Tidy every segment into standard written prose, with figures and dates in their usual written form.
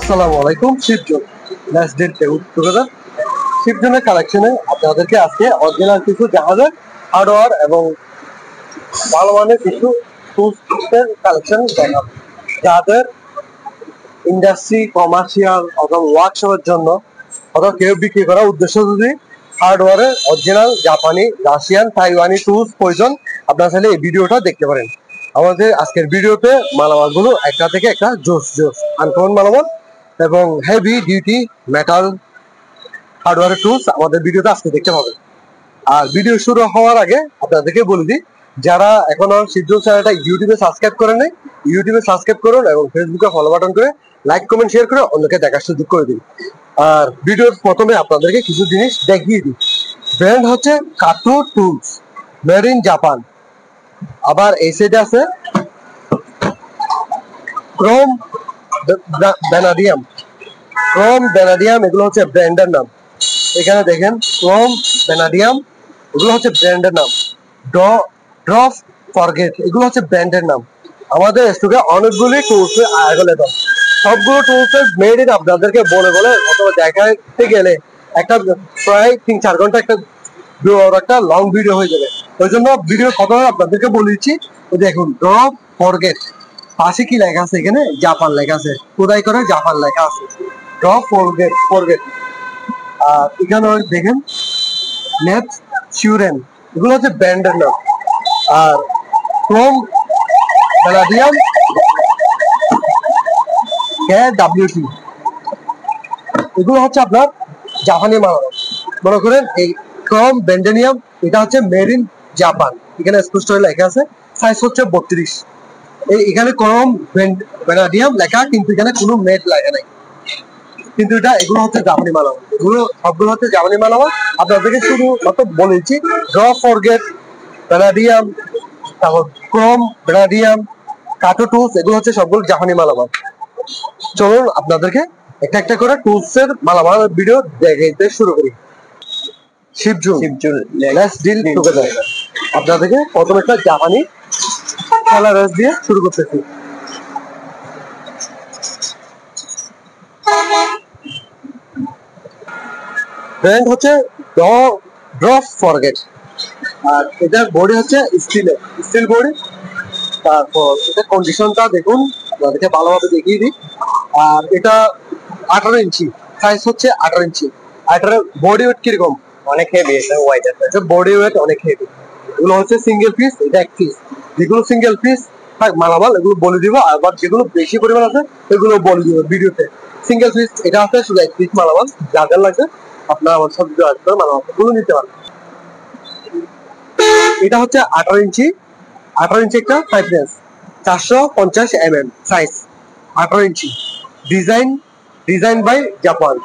আসসালামু আলাইকুম শিবজন let's deal together শিবজনের কালেকশনে আপনাদেরকে আজকে অরিজিনাল কিছু জাহাজের হার্ডওয়্যার এবং ভালো মানের কিছু টুলসের কালেকশন দেখাবো যাদের ইন্ডাস্ট্রি কমার্শিয়াল অথবা ওয়ার্কশপের জন্য অথবা কেউ বিক্রি করার উদ্দেশ্য যদি হার্ডওয়্যারের অরিজিনাল জাপানি রাশিয়ান তাইওয়ানি টুলস প্রয়োজন আপনারা চাইলে এই ভিডিওটা দেখতে পারেন। আমাদের আজকের ভিডিওতে মালামালগুলো একটা থেকে একটা জোস আনকমন মালামাল এবং heavy duty metal hardware tools আমাদের ভিডিওতে আজকে দেখতে পাবেন। আর ভিডিও শুরু হওয়ার আগে আপনাদেরকে বলে দিই, যারা এখনো শিবজন চ্যানেলটা ইউটিউবে সাবস্ক্রাইব করেন নাই ইউটিউবে সাবস্ক্রাইব করুন এবং ফেসবুকে ফলো বাটন করে লাইক কমেন্ট শেয়ার করে অন্যকে দেখার সুযোগ করে দিন। আর ভিডিওর প্রথমে আপনাদেরকে কিছু জিনিস দেখিয়ে দিই। ব্র্যান্ড হচ্ছে কাটো টুলস, মেড ইন জাপান। আবার এই সাইডে আছে ক্রোম ভ্যানাডিয়াম। এগুলো হচ্ছে ব্র্যান্ডের নাম। এখানে দেখেন ক্রোম ভ্যানাডিয়াম, এগুলো হচ্ছে ব্র্যান্ডের নাম। ড্রপ ফরগেট, এগুলো হচ্ছে ব্র্যান্ডের নাম। আমাদের স্টকে অনেকগুলি টুলস অ্যাভেলেবল। সবগুলো টুলস মেড ইন আপনাদেরকে বলে অথবা দেখাতে গেলে একটা প্রায় 3-4 ঘন্টা একটা লং ভিডিও হয়ে যাবে। ওই জন্য ভিডিও কথা আপনাদেরকে বলে দিচ্ছি। দেখুন ড্রপ ফরগেট, পাশে কি লেখা আছে? এখানে জাপান লেখা আছে, খোদাই করে জাপান লেখা আছে। Drop forget. আর এখানে দেখেন নেট শিউরেন, এগুলো হচ্ছে ব্র্যান্ডের নাম। আর ক্রোম ভ্যানাডিয়াম KWT, এগুলো হচ্ছে আপনার জাপানি মাল। মনে করেন এই ক্রোম ভ্যানাডিয়াম এটা হচ্ছে মেড ইন জাপান, এখানে স্পষ্ট লেখা আছে। সাইজ হচ্ছে 32। এখানে ক্রোম ভ্যানাডিয়াম লেখা, কিন্তু এখানে কোনো মেড লেখা নাই, কিন্তু এগুলো হচ্ছে জাপানি মালামাল। এগুলো সবগুলো হচ্ছে জাপানি মালামাল। আপনাদেরকে শুধু মাত্র বলেছি ড্রপ ফরগেট, ভ্যানাডিয়াম, তারপর ক্রোম ভ্যানাডিয়াম, কাটো টুলস, এগুলো হচ্ছে সবগুলো জাপানি মালামাল। চলুন আপনাদেরকে একটা একটা করে টুলসের মালামাল ভিডিও দেখাইতে শুরু করি। শিবজুন লেটস ডিল টুগেদার। আপনাদেরকে প্রথম একটা জাপানি কালার দিয়ে শুরু করতেছি। ব্র্যান্ড হচ্ছে ড্রপ ফরগেট। আর এটার বডি হচ্ছে স্টিল বডি। তারপর এটা কন্ডিশনটা দেখুন, আপনাদেরকে ভালোভাবে দেখিয়ে দিই। আর এটা 18 ইঞ্চি, সাইজ হচ্ছে 18 ইঞ্চি। আর এটার বডি ওয়েট কিরকম? অনেক হেভি। এটা বডি ওয়েট অনেক হেভি। এগুলো হচ্ছে সিঙ্গেল পিস, এটা এক পিস। যেগুলো সিঙ্গেল পিস মালামাল এগুলো বলে দিব, আবার যেগুলো বেশি পরিমাণ আছে এগুলো বলে দিব ভিডিওতে। সিঙ্গেল পিস এটা আছে শুধু এক পিস মালামাল। যাদের লাগবে আপনারা আমার সাথে যোগাযোগ করে মালামালগুলো নিতে পারেন। এটা হচ্ছে 18 ইঞ্চি একটা 5 range, 450 mm size, 18 inch. Design by Japan,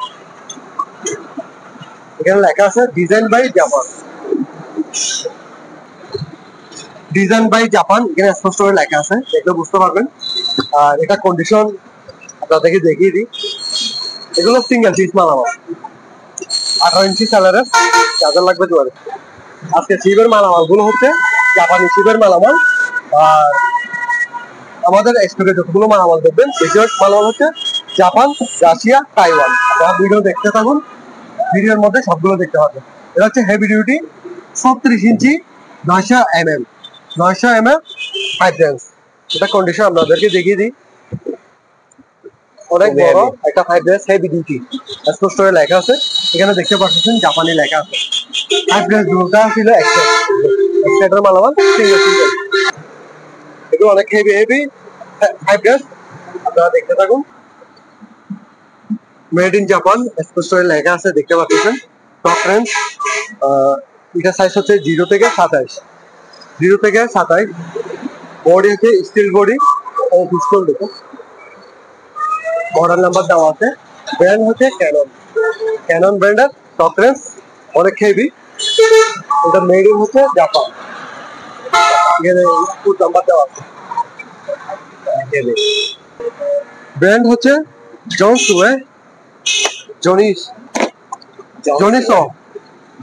এখানে লেখা আছে ডিজাইন বাই জাপান, এখানে স্পষ্ট করে লেখা আছে, দেখলে বুঝতে পারবেন। আর এটা কন্ডিশন আপনাদেরকে দেখিয়ে দিই। এগুলো সিঙ্গেল পিস মালামাল, 18 ইঞ্চি স্যালারের। যাদের লাগবে যোগাযোগ। আজকে শিবের মালামাল গুলো হচ্ছে জাপানি শিবের মালামাল। আর আমাদের স্টকে যতগুলো মালামাল দেখবেন বেশিরভাগ মালামাল হচ্ছে জাপান, রাশিয়া, তাইওয়ান। আপনারা ভিডিও দেখতে থাকুন, ভিডিওর মধ্যে সবগুলো দেখতে পাবেন। এটা হচ্ছে হেভি ডিউটি 36 ইঞ্চি 900 mm 5 রেঞ্জ। এটা কন্ডিশন আপনাদেরকে দেখিয়ে দিই। অনেক বড় একটা 5 রেঞ্জ হেভি ডিউটি, স্পষ্ট করে লেখা আছে। এখানে দেখতে পাচ্ছেন জাপানি লেখা আছে। 5 রেঞ্জ দুটো ছিল একটা মালামাল, সিঙ্গেল। এগুলো অনেক হেভি 5 রেঞ্জ। আপনারা দেখতে থাকুন। মেড ইন জাপান স্পষ্ট করে লেখা আছে, দেখতে পাচ্ছেন। Top range. এটা সাইজ হচ্ছে 0 থেকে 27। বডি হচ্ছে স্টিল বডি ও পিস্তল। দেখুন মডেল নাম্বার দেওয়া আছে। ব্র্যান্ড হচ্ছে ক্যানন ব্র্যান্ডের টপ রেঞ্জ, অনেক হেভি। এটা মেড ইন হচ্ছে জাপান, এখানে নাম্বার দেওয়া আছে। ব্র্যান্ড হচ্ছে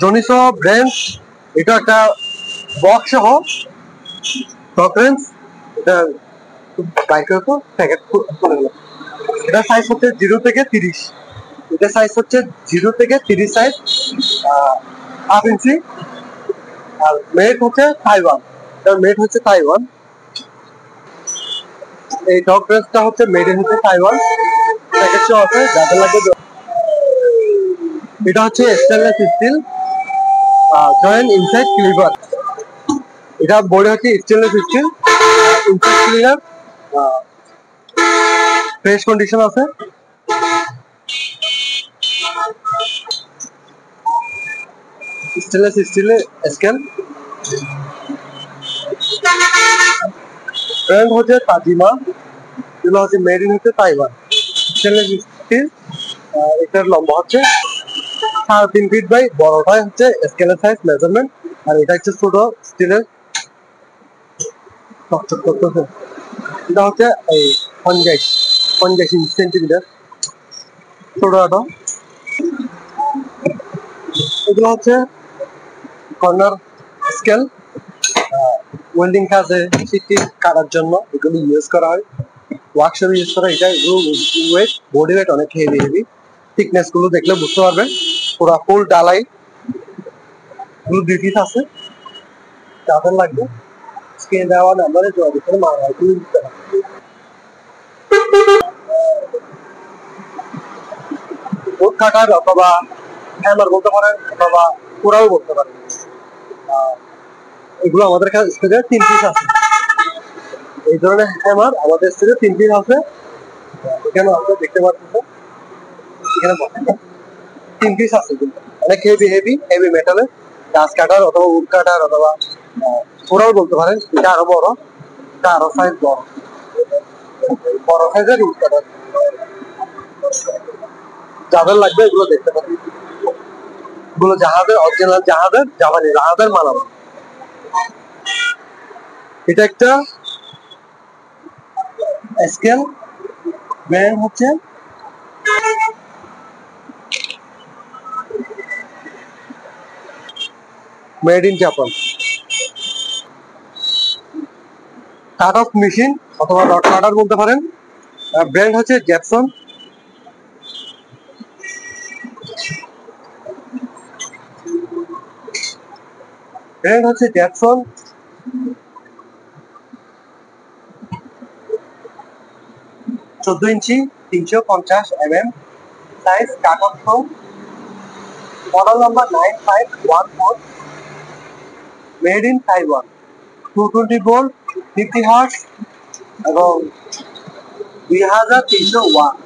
জনিসো ব্র্যান্ড। এটা একটা বক্স সহ টপ রেঞ্জ। এটা বাইকের প্যাকেট খুলে গেল। এটা সাইজ হচ্ছে 0 থেকে 30। এটা সাইজ হচ্ছে 0 থেকে 30 size, half inch. Are made হচ্ছে তাইওয়ান, এটা মেড হচ্ছে তাইওয়ান। এই ডগ ড্রেসটা হচ্ছে মেড হচ্ছে তাইওয়ান, প্যাকেজও আছে যাদের লাগবে। এটা হচ্ছে stainless steel joint inside clever. এটা বডি হচ্ছে stainless steel, inside cleaner, fresh condition আছে। স্টেনলেস স্টিলের স্কেল, ব্র্যান্ড হচ্ছে তাজিমা, এগুলো হচ্ছে মেড ইন হচ্ছে তাইওয়ান। স্টেনলেস স্টিল, এটার লম্বা হচ্ছে 3.5 ফিট বাই বড়টাই হচ্ছে স্কেলের সাইজ মেজারমেন্ট, আর এটা হচ্ছে ছোট স্টিলের। এটা হচ্ছে এই 50 সেন্টিমিটার ছোট আটো। এগুলো হচ্ছে কর্নার স্কেল, ওয়েল্ডিং কাজে সিটি কাটার জন্য এগুলো ইউজ করা হয়, ওয়ার্কশপে ইউজ করা। এটা ওয়েট, বডি ওয়েট অনেক হেভি। থিকনেস গুলো দেখলে বুঝতে পারবেন, পুরো ফুল ডালাই গুলো 2 পিস আছে। যাদের লাগবে স্ক্রিনে দেওয়া নাম্বারে যোগাযোগ করে মাল দিতে হবে। উড কাটার অথবা হ্যামার বলতে পারেন, অথবা কোরাও বলতে পারেন। এগুলো আমাদের কাছে 3 পিস আছে। এই ধরনের হ্যামার আমাদের স্টোরে 3 পিস আছে। এখানে আপনারা দেখতে পাচ্ছেন, এখানে 3 পিস আছে, কিন্তু অনেক হেভি মেটালের গাছ কাটার অথবা উড কাটার অথবা কোরাও বলতে পারেন। এটা আরো বড়, এটা আরো সাইজ বড় সাইজের উড কাটার। যাদের লাগবে এগুলো দেখতে পারেন। এগুলো জাহাজের অরিজিনাল, জাহাজের মালামাল। এটা একটা স্কেল, ব্র্যান্ড হচ্ছে made in Japan. Cut off machine অথবা রড কাটার বলতে পারেন। ব্র্যান্ড হচ্ছে জ্যাপসন। ব্র্যান্ড হচ্ছে জ্যাপসন। 14 ইঞ্চি 350 mm size, cut off from, model number 9514, made in Taiwan, 220 volt, 50 hertz এবং 2300 ওয়াট।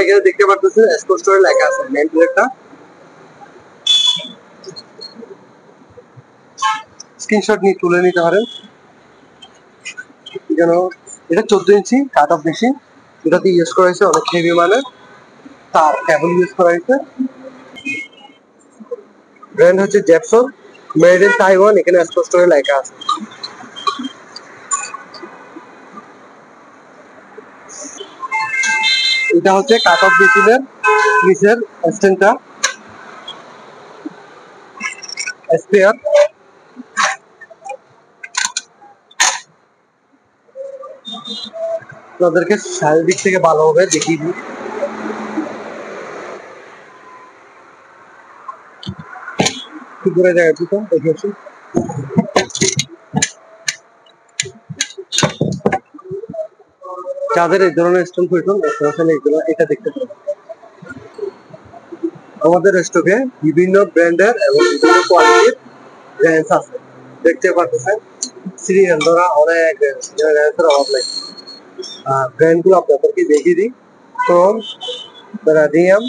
এখানে দেখতে পাচ্ছেন স্পষ্ট করে লেখা আছে নেম প্লেটটা। স্ক্রিনশট নিয়ে তুলে নিতে পারেন। এটা 14 ইঞ্চি কাট অফ মেশিন, এটাতে ইউজ করা হয়েছে অনেক হেভি মানের তার কেবল ইউজ করা হয়েছে। ব্র্যান্ড হচ্ছে জ্যাপসন, মেড ইন তাইওয়ান, এখানে স্পষ্ট করে লেখা আছে। এটা হচ্ছে কাট অফ মেশিনের নিচের স্ট্যান্ডটা, স্পেয়ার। আপনাদেরকে শারীরিক থেকে ভালোভাবে দেখিয়ে দিই। কি করে জায়গা দিত দেখেছি। যাদের এই ধরনের স্টোন প্রয়োজন এটা দেখতে পারেন। আমাদের স্টকে বিভিন্ন ব্র্যান্ডের এবং বিভিন্ন কোয়ালিটির রেঞ্জ আছে, দেখতে পাচ্ছেন। সিরিয়াল ধরা অনেক রেঞ্জের অভাব নেই। ব্র্যান্ড গুলো আপনাদেরকে দেখিয়ে দিই। ক্রোম, রাডিয়াম,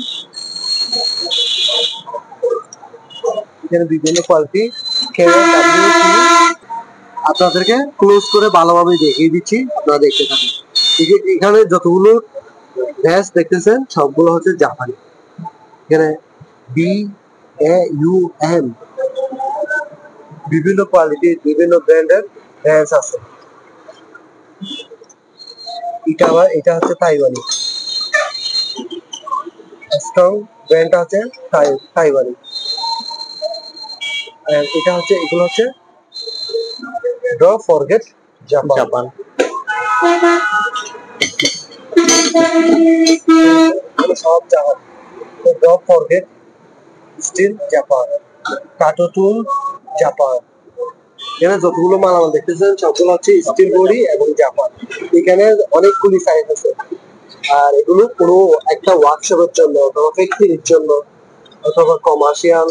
এখানে বিভিন্ন কোয়ালিটি। আপনাদেরকে ক্লোজ করে ভালোভাবে দেখিয়ে দিচ্ছি, আপনারা দেখতে থাকুন। এখানে যতগুলো ভ্যাস দেখতেছেন সবগুলো হচ্ছে জাপানি। এখানে BAUM বিভিন্ন কোয়ালিটির বিভিন্ন ব্র্যান্ডের ভ্যাস আছে। এটা হচ্ছে তাইওয়ানি স্ট্রং ব্র্যান্ড আছে, তাইওয়ানি। এটা হচ্ছে, এগুলো হচ্ছে ডো ফরগেট জাপান সব Japan do forget steel Japan কাটো টুল জাপান এখানে যতগুলো মালামাল দেখতেছেন সবগুলো হচ্ছে স্টিল বডি এবং জাপান এখানে অনেকগুলি সাইজ আছে আর এগুলো কোনো একটা ওয়ার্কশপের জন্য অথবা ফ্যাক্টরির জন্য অথবা কমার্শিয়াল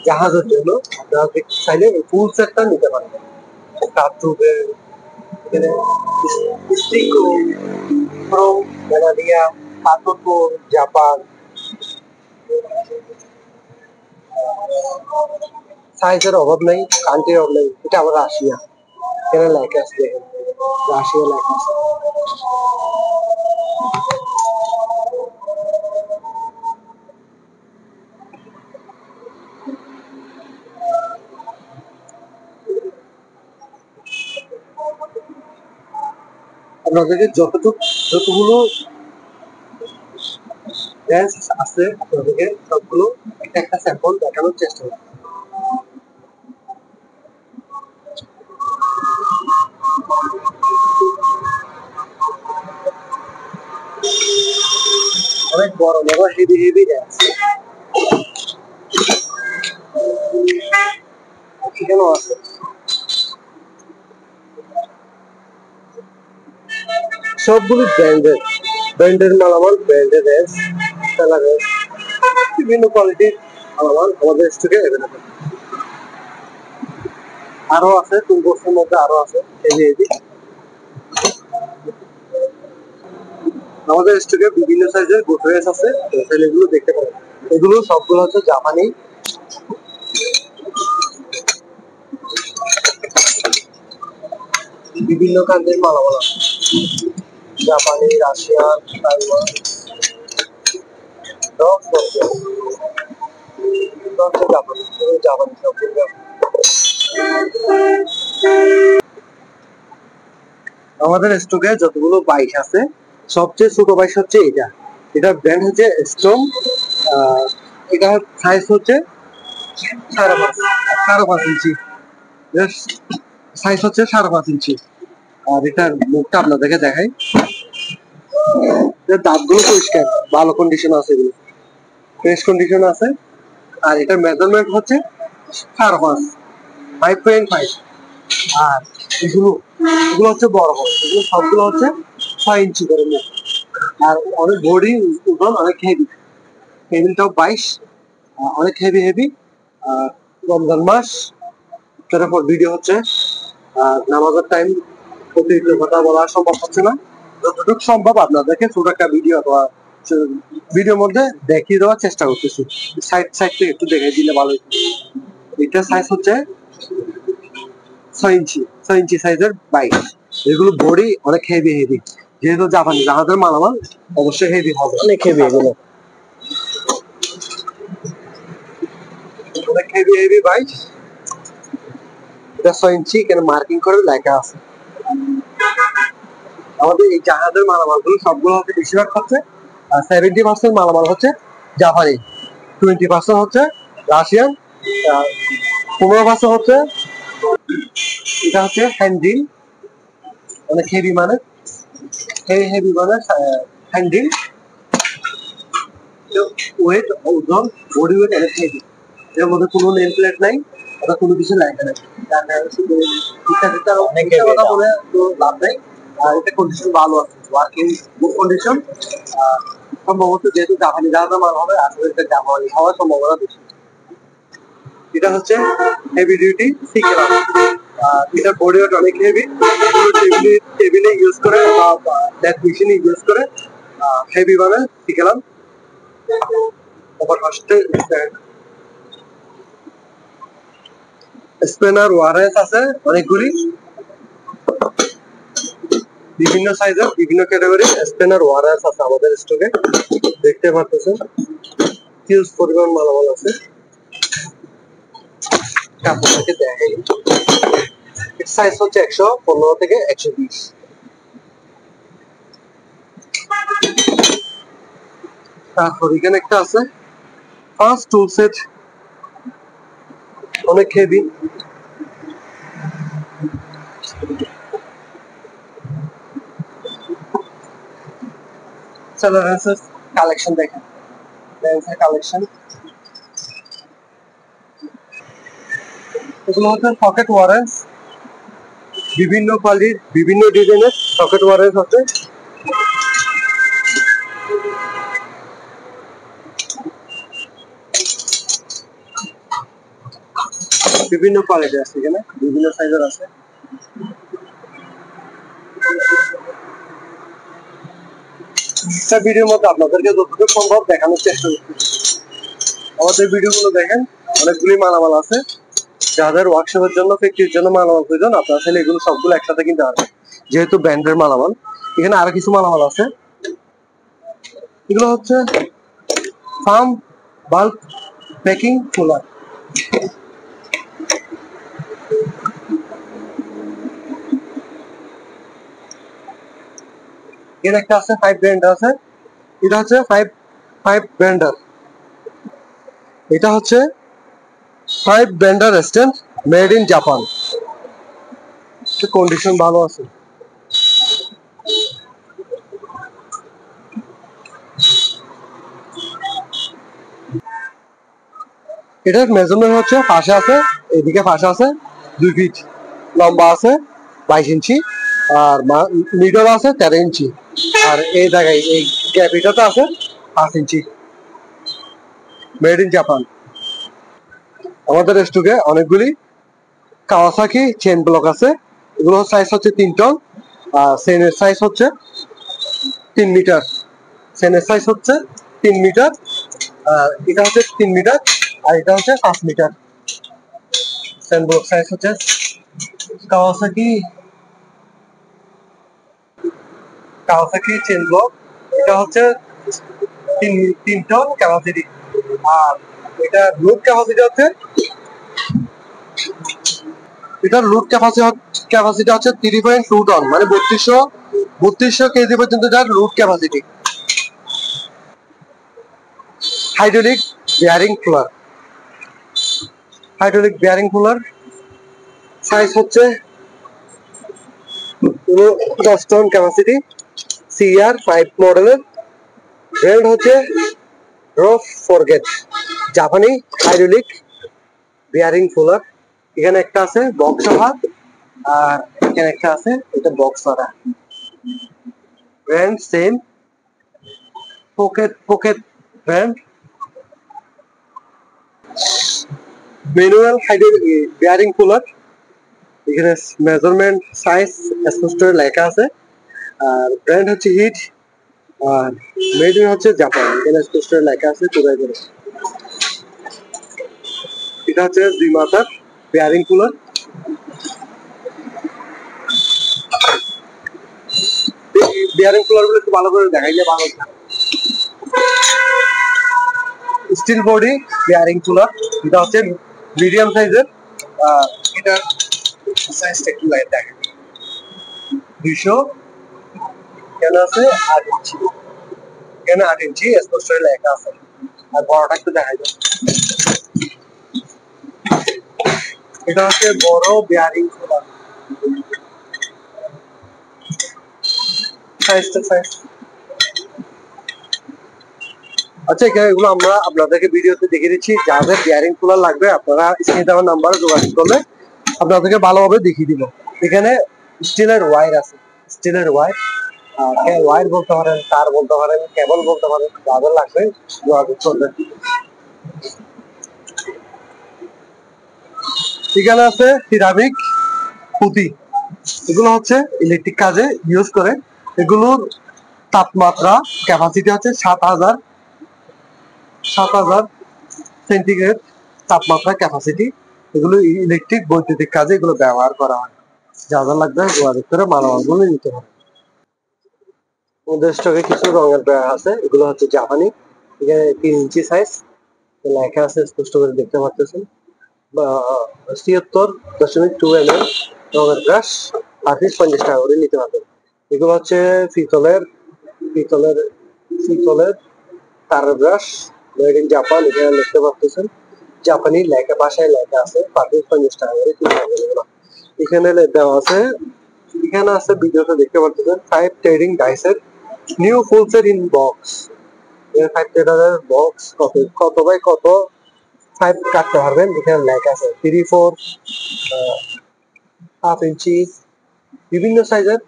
জাহাজের জন্য আপনারা চাইলে ফুল সেটটা নিতে পারেন কাঠরুবের এখানে স্টিকো ক্রোম ভ্যানাডিয়া কাটোটো জাপান সাইজের অভাব নেই কান্ট্রির অভাব নেই এটা আবার রাশিয়া এখানে লেখা আছে দেখেন রাশিয়া লেখা আছে আপনাদেরকে যতগুলো ড্যান্স আছে আপনাদেরকে সবগুলো একটা একটা স্যাম্পল দেখানোর চেষ্টা করব অনেক বড় বড় হেভি ড্যান্স এখানেও আছে সবগুলো ব্র্যান্ডের মালামাল ব্র্যান্ডের ড্যান্স বিভিন্ন কোয়ালিটির মালামাল আমাদের স্টকে অ্যাভেলেবল আরো আছে টুলবক্সের মধ্যে আরো আছে হেভি আমাদের স্টকে বিভিন্ন সাইজের গোদরেজ আছে এগুলো দেখতে পারেন এগুলো সবগুলো হচ্ছে জাপানি বিভিন্ন কান্ট্রির মালামাল আছে জাপানি রাশিয়ান তাইওয়ান জাপানি আমাদের স্টকে যতগুলো বাইক আছে সবচেয়ে ছোট বাইক হচ্ছে এটা ব্র্যান্ড হচ্ছে স্টোম এটা সাইজ হচ্ছে 5.5 ইঞ্চি সাইজ হচ্ছে 5.5 ইঞ্চি আর এটার মুখটা আপনাদেরকে দেখাই দাঁতগুলো পরিষ্কার ভালো কন্ডিশন আছে এগুলো ফ্রেশ কন্ডিশন আছে আর এটার মেজারমেন্ট হচ্ছে 5.5 আর এগুলো হচ্ছে বড় এগুলো সবগুলো হচ্ছে 6 ইঞ্চি করে মুখ আর অনেক বডি ওজন অনেক হেভি টেবিলটাও 22 অনেক হেভি রমজান মাস তারপর ভিডিও হচ্ছে নামাজের টাইম অতিরিক্ত কথা বলা সম্ভব হচ্ছে না যতটুকু সম্ভব আপনাদেরকে ছোট একটা ভিডিও অথবা ভিডিওর মধ্যে দেখিয়ে দেওয়ার চেষ্টা করতেছি সাইড থেকে একটু দেখিয়ে দিলে ভালো হতো এটা সাইজ হচ্ছে 6 ইঞ্চি সাইজের বাইক এগুলো বডি অনেক হেভি যেহেতু জাপানি জাহাজের মালামাল অবশ্যই হেভি হবে অনেক হেভি এগুলো অনেক হেভি বাইক এটা 6 ইঞ্চি এখানে মার্কিং করে লেখা আছে আমাদের এই জাহাজের মালামালগুলো সবগুলো হচ্ছে বেশিরভাগ হচ্ছে 70% মালামাল হচ্ছে জাপানি 20% হচ্ছে রাশিয়ান 15% হচ্ছে এটা হচ্ছে হ্যান্ডিল অনেক হেভি মানে হ্যান্ডিল ওয়েট ওজন বডি ওয়েট অনেক হেভি এর মধ্যে কোনো নেম প্লেট নাই ওটা কোনো কিছু লেখা নাই অনেক কথা বলে তো লাভ নাই আর এটা কন্ডিশন ভালো আছে ওয়ার্কিং গুড কন্ডিশন সম্ভবত যেহেতু জাপানি জাহাজের মাল হবে আসলে এটা জাপানি হওয়ার সম্ভাবনা বেশি এটা হচ্ছে হেভি ডিউটি সিকেলাম এটা বডি ওয়েট অনেক হেভি টেবিলে ইউজ করে বা ডেথ মেশিনে ইউজ করে হেভি বানাবে সিকেলাম স্পেনার ওয়ারেস আছে অনেকগুলি বিভিন্ন সাইজের বিভিন্ন ক্যাটাগরি স্পেনার ওয়ারেস আছে আমাদের স্টকে দেখতে পাচ্ছেন হিউজ পরিমাণ মালামাল আছে আপনাদেরকে দেখাই সাইজ হচ্ছে 115 থেকে 120 তারপর এখানে একটা আছে ফার্স্ট টুল সেট অনেক হেভি লেন্সের কালেকশন দেখেন, লেন্সের কালেকশন। এগুলো হচ্ছে সকেট ওয়ারেন্স, বিভিন্ন কোয়ালিটির বিভিন্ন ডিজাইনের সকেট ওয়ারেন্স আছে। বিভিন্ন কোয়ালিটি আছে, এখানে বিভিন্ন সাইজের আছে। একটা ভিডিওর মধ্যে আপনাদেরকে যতটুকু সম্ভব দেখানোর চেষ্টা করছি। আমাদের ভিডিওগুলো দেখেন, অনেকগুলি মালামাল আছে। যাদের ওয়ার্কশপের জন্য, ফ্যাক্টরির জন্য মালামাল প্রয়োজন, আপনারা চাইলে এগুলো সবগুলো একসাথে কিনতে পারবেন, যেহেতু ব্র্যান্ডের মালামাল। এখানে আরো কিছু মালামাল আছে। এগুলো হচ্ছে ফার্ম বাল্ক প্যাকিং কুলার। এর একটা আছে 5 ব্র্যান্ড আছে। এটা হচ্ছে 5 ব্র্যান্ডার। এটা হচ্ছে 5 ব্র্যান্ডার stand, made in Japan. Condition ভালো আছে। এটার মেজারমেন্ট হচ্ছে পাশে আছে, এদিকে পাশে আছে 2 ফিট, লম্বা আছে 22 ইঞ্চি, আর মিডল আছে 13 ইঞ্চি, আর এই জায়গায় এই গ্যাপ এটাতে আছে 5 ইঞ্চি। Made in Japan. আমাদের স্টকে অনেকগুলি কাওয়াসাকি চেন ব্লক আছে। এগুলো সাইজ হচ্ছে 3 টন, আর চেনের সাইজ হচ্ছে 3 মিটার। চেনের সাইজ হচ্ছে 3 মিটার, আর এটা হচ্ছে 3 মিটার, আর এটা হচ্ছে 5 মিটার। চেন ব্লক সাইজ হচ্ছে কাওয়াসাকি কাওয়াসাকি চেন ব্লক। এটা হচ্ছে 3 টন ক্যাপাসিটি, আর এটা লোড ক্যাপাসিটি হচ্ছে, এটার লোড ক্যাপাসিটি হচ্ছে 3.2 টন, মানে 3200 কেজি পর্যন্ত যার load capacity. Hydraulic bearing cooler. Hydraulic bearing cooler size হচ্ছে 10 টন ক্যাপাসিটি, CR5 মডেলের। ব্র্যান্ড হচ্ছে রফ ফরগেট, জাপানি হাইড্রোলিক বিয়ারিং কুলার। এখানে একটা আছে বক্স সহ, আর এখানে একটা আছে এটা বক্স ছাড়া। Brand same, pocket brand. Manual hydraulic bearing cooler. এখানে মেজারমেন্ট সাইজ স্পষ্ট লেখা আছে, আর ব্র্যান্ড হচ্ছে হিট, আর মেড ইন হচ্ছে জাপান। এখানে স্পষ্ট লেখা আছে চোরাই করে। এটা হচ্ছে 2 মাথার বিয়ারিং কুলার। বিয়ারিং কুলার গুলো একটু ভালো করে দেখাইলে ভালো। Steel body bearing cooler. এটা হচ্ছে মিডিয়াম সাইজের, এটা সাইজটা একটু লাইট দেখেন, 200 কেন আছে 8 ইঞ্চি, কেন 8 ইঞ্চি স্পষ্ট লেখা আছে, আর বড়টা একটু দেখাই যায়। এটা হচ্ছে বড় বিয়ারিং কুলার, সাইজটা সাইজ। আচ্ছা, এগুলো আমরা আপনাদেরকে ভিডিওতে দেখিয়ে দিচ্ছি। যাদের বিয়ারিং কুলার লাগবে আপনারা স্ক্রিনে দেওয়া নাম্বারে যোগাযোগ করলে আপনাদেরকে ভালোভাবে দেখিয়ে দিব। এখানে স্টিলের ওয়্যার আছে, স্টিলের ওয়্যার বলতে পারেন, তার বলতে পারেন, কেবল বলতে পারেন, যাদের লাগবে যোগাযোগ করবেন। এখানে আছে সিরামিক পুঁতি। এগুলো হচ্ছে ইলেকট্রিক কাজে ইউজ করে। এগুলোর তাপমাত্রা ক্যাপাসিটি হচ্ছে 7000 সেন্টিগ্রেড তাপমাত্রা ক্যাপাসিটি। এগুলো ইলেকট্রিক বৈদ্যুতিক কাজে এগুলো ব্যবহার করা হয়। যাদের লাগবে যোগাযোগ করে মালামালগুলো নিতে হবে। আমাদের স্টকে কিছু রঙের ব্যাগ আছে। এগুলো হচ্ছে জাপানি, এখানে 3 ইঞ্চি সাইজ, লেখা আছে স্পষ্ট করে দেখতে পাচ্ছেন। 76.2 mm রঙের ব্রাশ, আর 50 টাকা করে নিতে পারবেন। এগুলো হচ্ছে পিতলের তারের ব্রাশ, মেড ইন জাপান। এখানে দেখতে পাচ্ছেন জাপানি লেখা, ভাষায় লেখা আছে, 50 টাকা করে কিনতে পারবেন এগুলো। এখানে দেওয়া আছে, এখানে আছে ভিডিওতে দেখতে পাচ্ছেন 5 ট্রেডিং ডাইসের new full set in box. এর 5 লিটারের বক্স কত কত বাই কত 5 কাটতে পারবেন, এখানে লেখা আছে 3-4 হাফ ইঞ্চি বিভিন্ন সাইজের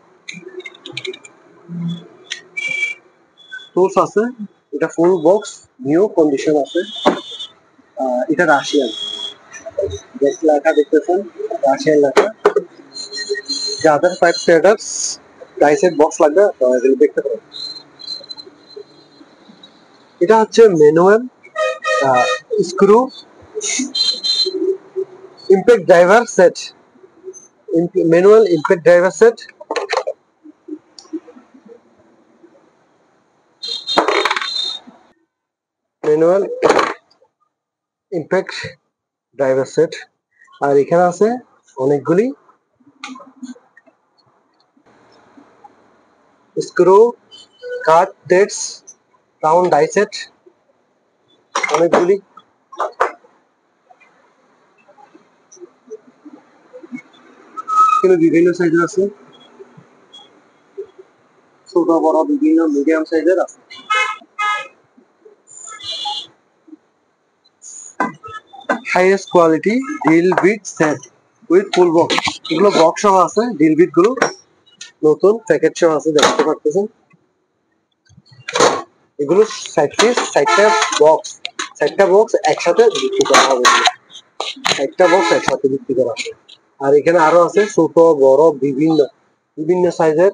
টুলস আছে। এটা ফুল বক্স নিউ কন্ডিশন আছে। এটা রাশিয়ান লেখা দেখতেছেন, রাশিয়ান লেখা। যাদের 5 ট্রেডার্স ডাইসের বক্স লাগবে আপনারা এগুলো দেখতে পারেন। এটা হচ্ছে manual screw impact driver set, manual impact driver set. Manual impact driver set. আর এখানে আছে অনেকগুলি screw cut dates round die set, অনেকগুলি। এখানে বিভিন্ন সাইজের আছে, ছোট বড় বিভিন্ন মিডিয়াম সাইজের আছে। Highest quality drill bit set with full box. এগুলো বক্স সহ আছে, ড্রিল বিট গুলো নতুন প্যাকেট সহ আছে, দেখতে পারতেছেন। এগুলো 60টা বক্স, 60টা বক্স একসাথে বিক্রি করা হবে, 60টা বক্স একসাথে বিক্রি করা হবে। আর এখানে আরো আছে ছোট বড় বিভিন্ন বিভিন্ন সাইজের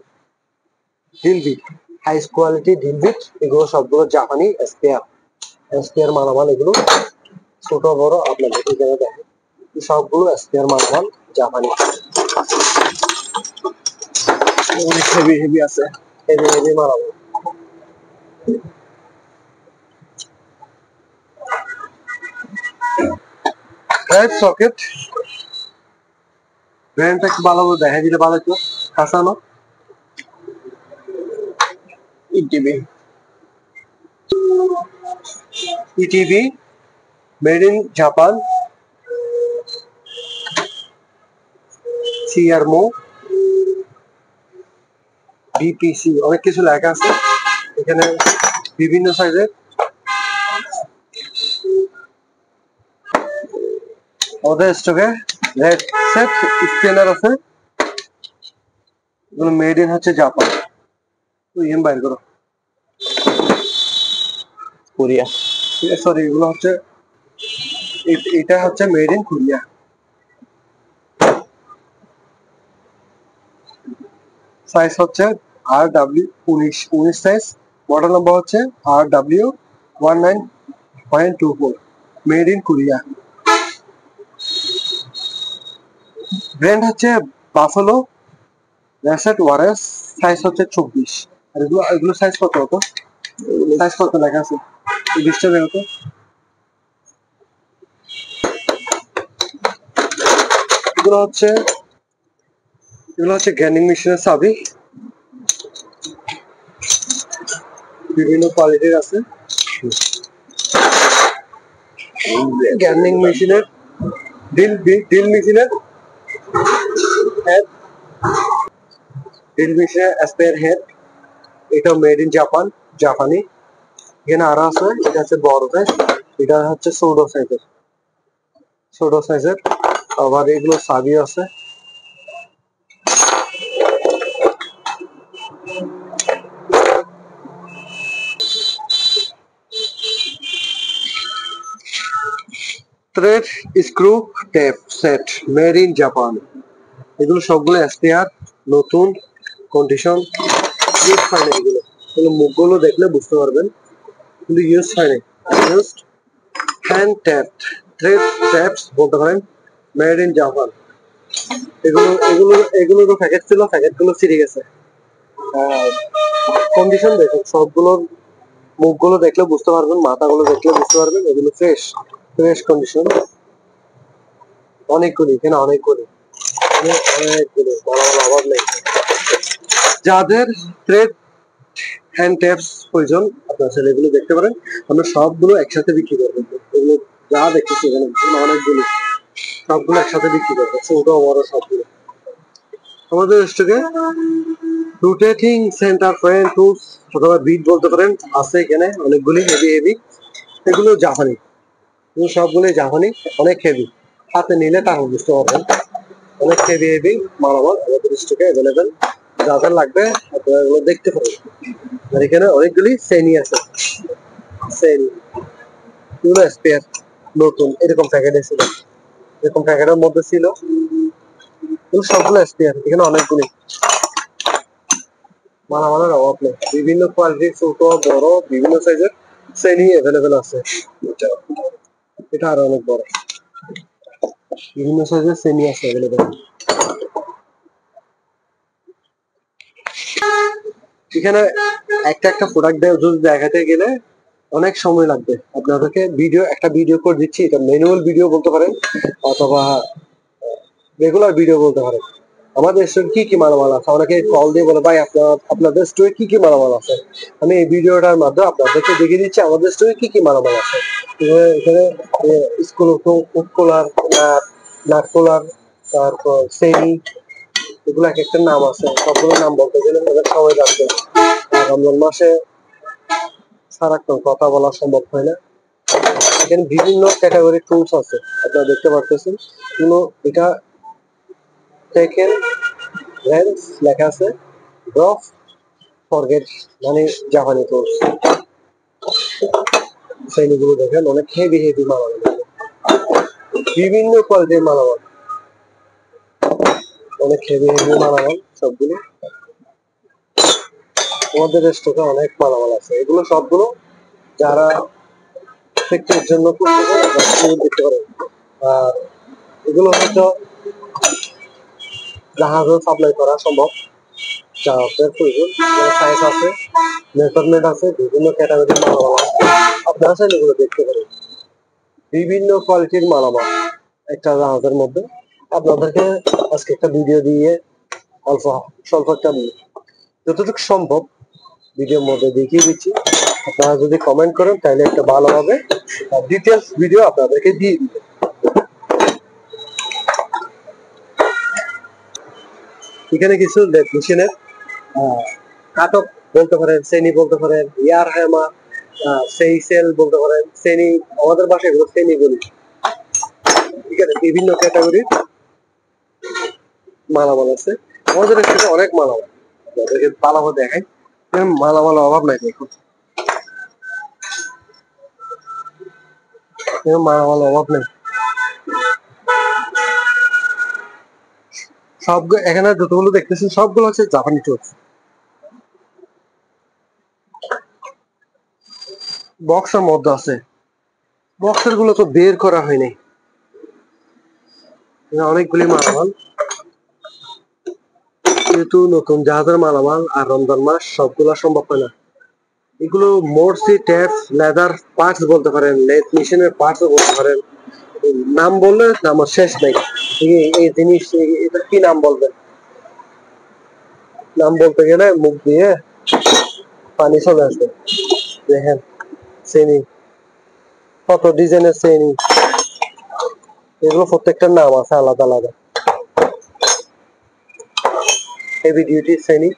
drill bit, highest quality drill bit. এগুলো সবগুলো জাপানি এসপিআর মালামাল। এগুলো ছোট বড় আপনাদের এখানে দেখেন, সবগুলো এসপিআর মালামাল, জাপানি। অনেক হেভি হেভি আছে, হেভি হেভি মালামাল। রাইট সকেট ব্র্যান্ডটা একটু ভালো করে দেখা দিলে ভালো হতো। কাসানো ETV, ETV made in Japan, সিআরমো, বিপিসি, অনেক কিছু লেখা আছে এখানে বিভিন্ন সাইজের। ওদের স্টকে রেড সেট স্পিনার আছে, এগুলো মেড ইন হচ্ছে জাপান। ইএম বাইর করো, কোরিয়া, সরি এগুলো হচ্ছে, এটা হচ্ছে মেড ইন কোরিয়া। সাইজ হচ্ছে R W19 size, model number হচ্ছে RW19.24, made in Korea. Brand হচ্ছে বাফালো রেসেট ওয়ারেস, সাইজ হচ্ছে 24। আর এগুলো সাইজ কত হতো, সাইজ কত লেখা আছে, 20টা লেখা হতো। এগুলো হচ্ছে গ্যান্ডিং মেশিনের চাবি, বিভিন্ন কোয়ালিটির আছে। গ্যান্ডিং মেশিনের ড্রিল মেশিনের হেড, ড্রিল মেশিনের স্পেয়ার হেড, এটা মেড ইন জাপান, জাপানি। এখানে আরো আছে, এটা হচ্ছে বড় সাইজ, এটা হচ্ছে ছোট সাইজের। আবার এগুলো চাবি আছে। Thread screw tap set made in Japan. এগুলো সবগুলো এসপিআর, নতুন কন্ডিশন, ইউজ হয় না। এগুলো মুখগুলো দেখলে বুঝতে পারবেন, কিন্তু ইউজ হয় না। Used hand tap thread taps বলতে পারেন, মেড ইন জাপান। এগুলোরও প্যাকেট ছিল, প্যাকেটগুলো ছিঁড়ে গেছে। কন্ডিশন দেখুন, সবগুলোর মুখগুলো দেখলে বুঝতে পারবেন, মাথাগুলো দেখলে বুঝতে পারবেন, এগুলো ফ্রেশ কন্ডিশন। অনেকগুলি, এখানে অনেকগুলি বড় বড় অভাব নেই। যাদের থ্রেড হ্যান্ড ট্যাপস প্রয়োজন আপনার ছেলেগুলো দেখতে পারেন, আমরা সবগুলো একসাথে বিক্রি করবো। এগুলো যা দেখতেছি এখানে অনেকগুলো, সবগুলো একসাথে বিক্রি করবো, ছোট বড় সবগুলো। আমাদের স্টকে রোটেটিং সেন্টার ফ্রেম টুলস অথবা বিট বলতে পারেন আছে এখানে অনেকগুলি হেভি এগুলো জাপানি, সবগুলোই জাপানি, অনেক হেভি, হাতে নিলে তারপর বুঝতে পারবেন অনেক হেভি মালামাল আমাদের স্টকে অ্যাভেলেবেল। যাদের লাগবে আপনারা এগুলো দেখতে পারেন। আর এখানে অনেকগুলি শ্রেণী আছে, শ্রেণী এগুলো স্পেয়ার নতুন এরকম প্যাকেটে ছিল, এরকম প্যাকেটের মধ্যে ছিল, এগুলো সবগুলো স্পেয়ার। এখানে অনেকগুলি মালামালের অভাব নেই, বিভিন্ন কোয়ালিটির ছোট বড় বিভিন্ন সাইজের শ্রেণী অ্যাভেলেবেল আছে। এটা আরো অনেক বড়, বিভিন্ন সাইজের শ্রেণী আছে অ্যাভেলেবেল। এখানে একটা প্রোডাক্ট যদি দেখাতে গেলে অনেক সময় লাগবে। আপনাদেরকে একটা ভিডিও করে দিচ্ছি, এটা ম্যানুয়াল ভিডিও বলতে পারেন অথবা রেগুলার ভিডিও বলতে পারেন। আমাদের স্টোরে কি কি মালামাল আছে, অনেকে কল দিয়ে বলে ভাই আপনাদের স্টোরে কি কি মালামাল আছে। আমি এই ভিডিওটার মাধ্যমে আপনাদেরকে দেখিয়ে দিচ্ছি আমাদের স্টোরে কি কি মালামাল আছে। এখানে স্কুল কুলার, নাট কুলার, তারপর শ্রেণী, এগুলো এক একটা নাম আছে, সবগুলো নাম বলতে গেলে অনেক সময় লাগবে। রমজান মাসে সারাক্ষণ কথা বলা সম্ভব হয় না। এখানে বিভিন্ন ক্যাটাগরি টুলস আছে, আপনারা দেখতে পারতেছেন। এটা টেকেন রেঞ্জ লেখা আছে, রফ ফরগেট মানে জাপানি টুলস। শ্রেণীগুলো দেখেন অনেক হেভি মালামাল, বিভিন্ন কোয়ালিটির মালামাল, অনেক হেভি মালামাল সবগুলো। আমাদের স্টকে অনেক মালামাল আছে, এগুলো সবগুলো যারা ফ্যাক্টরির জন্য দেখতে পারেন। আর এগুলো হয়তো জাহাজও সাপ্লাই করা সম্ভব, জাহাজের প্রয়োজন সাইজ আছে, মেজারমেন্ট আছে, বিভিন্ন ক্যাটাগরির মালামাল আছে, আপনারা চাইলে এগুলো দেখতে পারেন। বিভিন্ন কোয়ালিটির মালামাল একটা জাহাজের মধ্যে। আপনাদেরকে আজকে একটা ভিডিও দিয়ে স্বল্প একটা যতটুকু সম্ভব ভিডিওর মধ্যে দেখিয়ে দিচ্ছি। আপনারা যদি কমেন্ট করেন তাহলে একটা ভালোভাবে ডিটেলস ভিডিও আপনাদেরকে দিয়ে দিবে। এখানে কিছু মেশিনের কাটক বলতে পারেন, শ্রেণী বলতে পারেন, ইয়ার হ্যামার, সেই সেল বলতে পারেন, শ্রেণী আমাদের বাসায় এগুলো শ্রেণী বলি। এখানে বিভিন্ন ক্যাটাগরির মালামাল আছে, আমাদের এখানে অনেক মালামাল, আপনাদেরকে ভালোভাবে দেখাই। মালামাল অভাব নাই, দেখুন মালামাল অভাব নেই। সবগুলো এখানে যতগুলো দেখতেছেন সবগুলো হচ্ছে জাপানি টুলস। বক্সের মধ্যে আছে, বক্সের গুলো তো বের করা হয়নি। অনেকগুলি মালামাল, যেহেতু নতুন জাহাজের মালামাল আর রমজান মাস সবগুলো সম্ভব হয় না। এগুলো মোরসি ট্যাপ লেদার পার্টস বলতে পারেন, লেদ মেশিনের পার্টস বলতে পারেন। নাম বললে আমার শেষ নেই। এই জিনিস এটা কি নাম বলবেন, নাম বলতে গেলে মুখ দিয়ে পানি চলে আসবে। দেখেন শ্রেণী, কত ডিজাইনের শ্রেণী, এগুলো প্রত্যেকটার নাম আছে আলাদা আলাদা। হেভি ডিউটি শ্রেণী,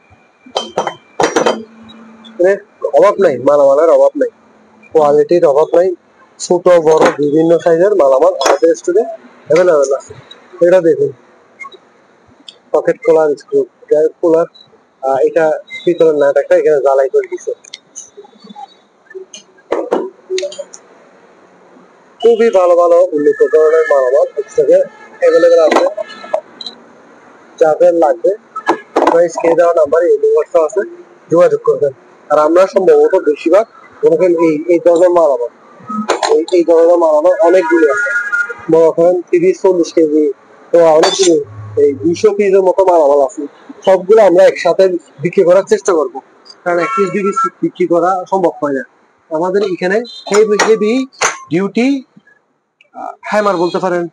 অভাব নাই, মালামালের অভাব নাই, কোয়ালিটির অভাব নাই। ছোট বড় বিভিন্ন সাইজের মালামাল আমাদের স্টোরে অ্যাভেলেবেল আছে। এটা দেখুন পকেট কুলার, স্ক্রু কুলার, এটা ভিতরের নাটকটা এখানে জ্বালাই করে দিচ্ছে। খুবই ভালো উন্নত ধরনের মালামাল স্টকে অ্যাভেলেবেল আছে। যাদের লাগবে স্ক্রিনে দেওয়া নাম্বারে হোয়াটসঅ্যাপ আছে, যোগাযোগ করবেন। আর আমরা সম্ভবত বেশিরভাগ এই ধরনের মালামাল, এই ধরনের মালামাল অনেকগুলি আছে। মনে করেন 30-40 কেজি তো অনেকগুলো, এই 200 পিসের মতো মালামাল আছে। সবগুলো আমরা একসাথে বিক্রি করার চেষ্টা করবো, কারণ এক পিস 2 পিস বিক্রি করা সম্ভব হয় না। আমাদের এখানে হেভি ডিউটি হ্যামার বলতে পারেন,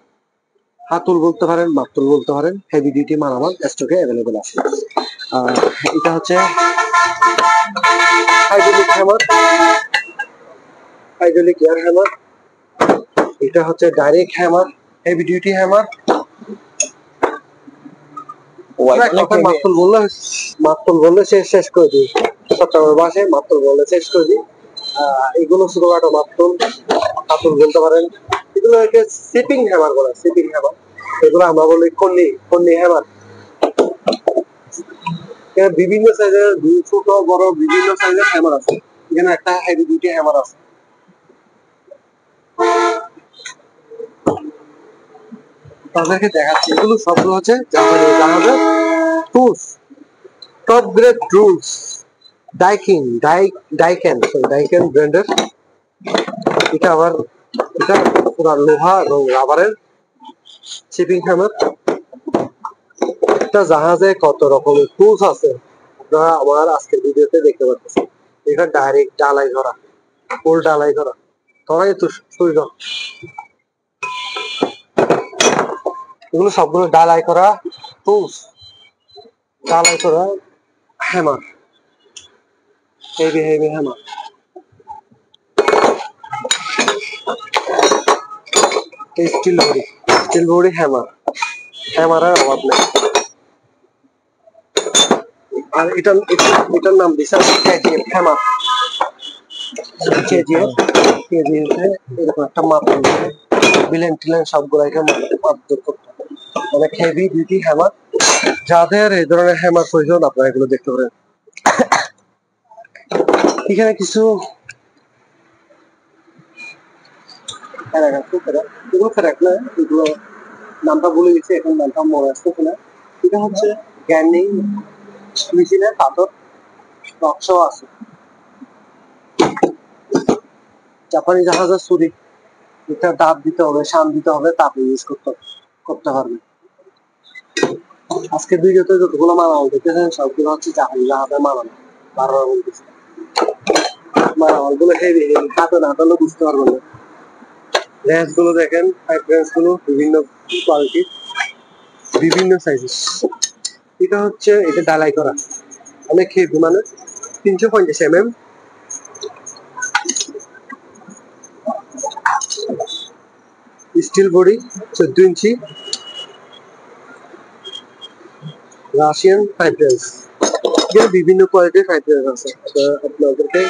হাতুল বলতে পারেন, মাতুল বলতে পারেন, হেভি ডিউটি মালামাল স্টকে অ্যাভেলেবেল আছে। এটা হচ্ছে hydraulic hammer, hydraulic air hammer. এটা হচ্ছে direct hammer, heavy duty hammer. মাত্র বললে শেষ করে দিই, চট্টগ্রামের ভাষায় মাত্র বললে শেষ করে দিই। এগুলো ছোটখাটো মাত্র হাতুল বলতে পারেন, এগুলো সিপিং হ্যামার বলে, সিপিং হ্যামার। এগুলো আমরা বলি কন্নি হ্যামার। বিভিন্ন সাইজের, ছোট বড় বিভিন্ন সাইজের হ্যামার আছে। এখানে একটা হেভি ডিউটি হ্যামার আছে। তাদেরকে দেখাচ্ছি, এগুলো সবগুলো হচ্ছে জাহাজের টুলস, টপ গ্রেড টুলস, ডাইকেন ব্র্যান্ডের। এটা আবার এটা পুরো লোহা এবং রাবারের শিপিং হ্যামার। একটা জাহাজে কত রকমের টুলস আছে আপনারা আমার আজকের ভিডিওতে দেখতে পাচ্ছেন। এটা ডাইরেক্ট ডালাই করা, ফুল ডালাই করা, ধরাই তো শরীর। এগুলো সবগুলো ডালাই করা টুলস, ডালাই করা hammer, heavy hammer. Steel body হ্যামারের অভাব নেই। আর এটার নাম দিছে কেজিএফ হ্যামার। কেজিএফ এরকম একটা মাপ বিলেন টিলেন সবগুলোকে মাপদর করতে, অনেক হেভি ডিউটি হ্যামার। যাদের এই ধরনের হ্যামার প্রয়োজন আপনারা এগুলো দেখতে পারেন। এখানে কিছু এগুলো নামটা বলে গেছি, এখন নামটা মনে আসতেছে না। এটা হচ্ছে গ্যান্ডিং মেশিনের পাথর নকশাও আছে। জাপানি জাহাজের ছুরি, এটা দাঁত দিতে হবে, শান দিতে হবে, তারপরে ইউজ করতে পারবে। আজকের ভিডিওতে যতগুলো মালামাল দেখতেছেন সবগুলো হচ্ছে জাপানি জাহাজের মালামাল। 12 বলতেছে মালামাল গুলো হেভি হাতে না ধরলে বুঝতে পারবেন না। রেঞ্জ গুলো দেখেন, রেঞ্জ গুলো বিভিন্ন কোয়ালিটির, বিভিন্ন সাইজের। এটা হচ্ছে এটা ডালাই করা, অনেক হেভি, মানে 350 mm। স্টিল বডি 14 ইঞ্চি, রাশিয়ান ফাইব্রেন্স। এখানে বিভিন্ন কোয়ালিটির ফাইব্রেন্স আছে, আপনাদেরকে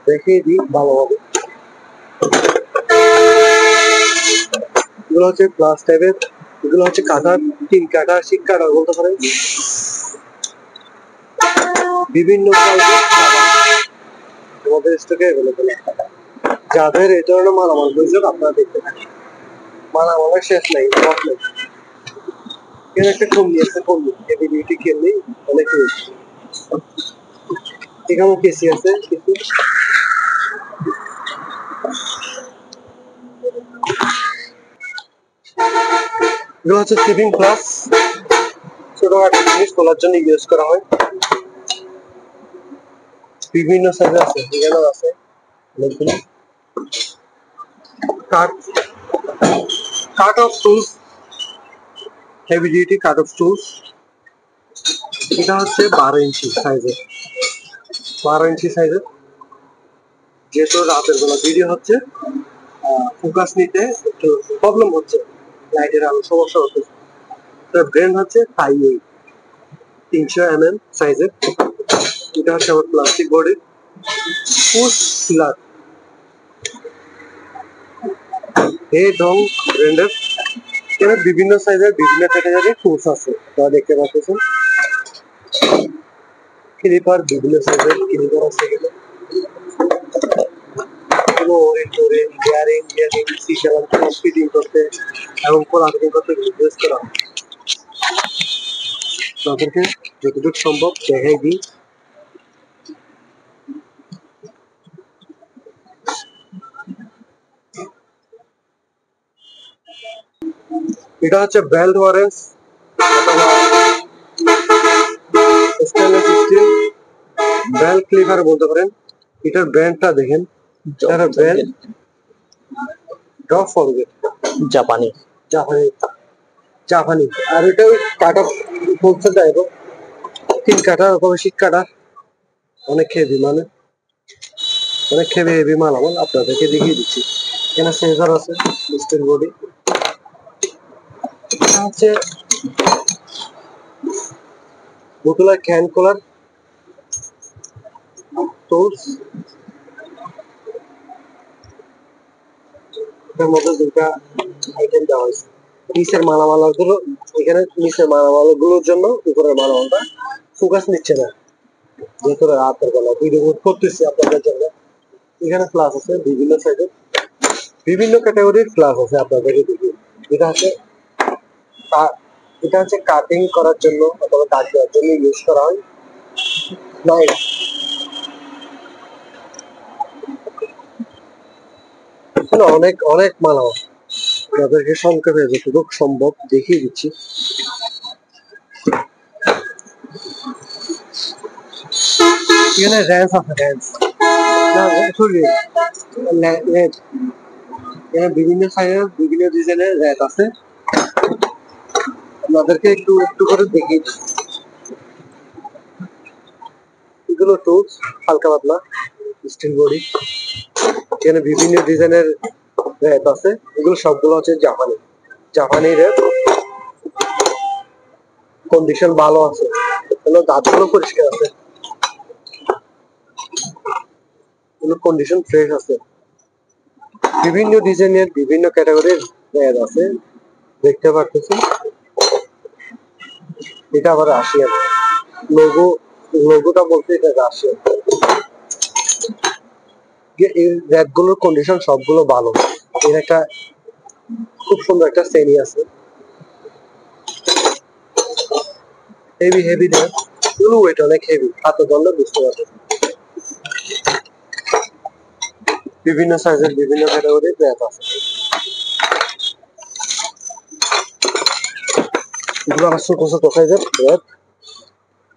দেখিয়ে দিই ভালোভাবে। এগুলো হচ্ছে প্লাস টাইপের, এগুলো হচ্ছে কাটার, 3 কাটা, 6 কাটা বলতে পারেন। বিভিন্ন আমাদের স্টকে অ্যাভেলেবল। যাদের এই ধরনের মালামাল প্রয়োজন আপনারা দেখতে থাকেন, মালামালের শেষ নাই, রক নেই। এখানে একটা কমনি আছে, কমনি হেভি ডিউটি কেমনি অনেক রয়েছে। এখানেও কেসি আছে কিছু। এগুলো হচ্ছে শিপিং প্লাস, ছোটখাটো জিনিস তোলার জন্য ইউজ করা হয়। বিভিন্ন সাইজে আছে, এখানেও আছে অনেকগুলো। Cut off tools, heavy duty cut off tools. এটা হচ্ছে 12 ইঞ্চি সাইজের, 12 ইঞ্চি সাইজের। যেহেতু রাতের বেলা ভিডিও হচ্ছে, ফোকাস নিতে একটু প্রবলেম হচ্ছে, লাইটের আলো সমস্যা হচ্ছে। ব্র্যান্ড হচ্ছে 300 mm সাইজের। এটা হচ্ছে আমার plastic body push pillar, Dong ব্র্যান্ডের। এখানে বিভিন্ন সাইজের বিভিন্ন ক্যাটাগরির টুলস আছে, আপনারা দেখতে পাচ্ছেন। ক্লিপার, বিভিন্ন সাইজের ক্লিপার আছে এখানে। ফিটিং করতে এবং কোলারিং করতে ইউজ করা হয়। তাদেরকে যতটুকু সম্ভব দেখাই দিই। এটা হচ্ছে বেল্ট ওয়ারেন্স অথবা স্টেনলেস স্টিল বেল্ট ক্লিপার বলতে পারেন। এটার ব্র্যান্ডটা দেখেন, এটার ব্র্যান্ড ড্রপ ফরগেট, জাপানি জাপানি জাপানি। আর এটা কাট অফ বলতে চাইবো 3 কাটা অথবা 6 কাটা, অনেক হেভি, মানে অনেক হেভি মালামাল আপনাদেরকে দেখিয়ে দিচ্ছি। এখানে সেন্সর আছে, স্টিল বডি। হচ্ছে বোতলের ক্যান খোলার টুলস, এটার মধ্যে দুটা আইটেম দেওয়া হয়েছে। নিচের মালামালগুলো এখানে, নিচের মালামালগুলোর জন্য উপরের মালামালটা ফোকাস নিচ্ছে না, যেহেতু রাতের বেলা ভিডিও করতেছি আপনাদের জন্য। এখানে ফ্লাস আছে বিভিন্ন সাইজের, বিভিন্ন ক্যাটাগরির ফ্লাস আছে আপনাদেরকে দেখি। এটা হচ্ছে এটা হচ্ছে কাটিং করার জন্য অথবা কাট দেওয়ার জন্য ইউজ করা হয়। নাইফ, অনেক অনেক মালামাল আপনাদেরকে সংক্ষেপে যতটুকু সম্ভব দেখিয়ে দিচ্ছি। এখানে র্যান্স আছে, র্যান্স এখানে বিভিন্ন সাইজের বিভিন্ন ডিজাইনের র্যাক আছে, আপনাদেরকে একটু একটু করে দেখিয়ে দিচ্ছি। এগুলো টুলস হালকা পাতলা স্টিল বডি, এখানে বিভিন্ন ডিজাইনের র্যাক আছে। এগুলো সবগুলো হচ্ছে জাপানি, জাপানি র্যাক, কন্ডিশন ভালো আছে, দাঁতগুলো পরিষ্কার আছে, কন্ডিশন ফ্রেশ আছে। বিভিন্ন ডিজাইনের বিভিন্ন ক্যাটাগরির র্যাক আছে দেখতে পারতেছি। এটা আবার রাশিয়ান লোগো, লোগোটা বলতে এটা রাশিয়ান। এই র্যাক গুলোর কন্ডিশন সবগুলো ভালো। এর একটা খুব সুন্দর একটা শ্রেণী আছে, হেভি হেভি র্যাক, এগুলো ওয়েট অনেক হেভি, হাতে ধরলে বুঝতে পারবেন। বিভিন্ন সাইজের বিভিন্ন ক্যাটাগরির র্যাক আছে। এগুলো আবার ছোট ছোট সাইজের র্যাক,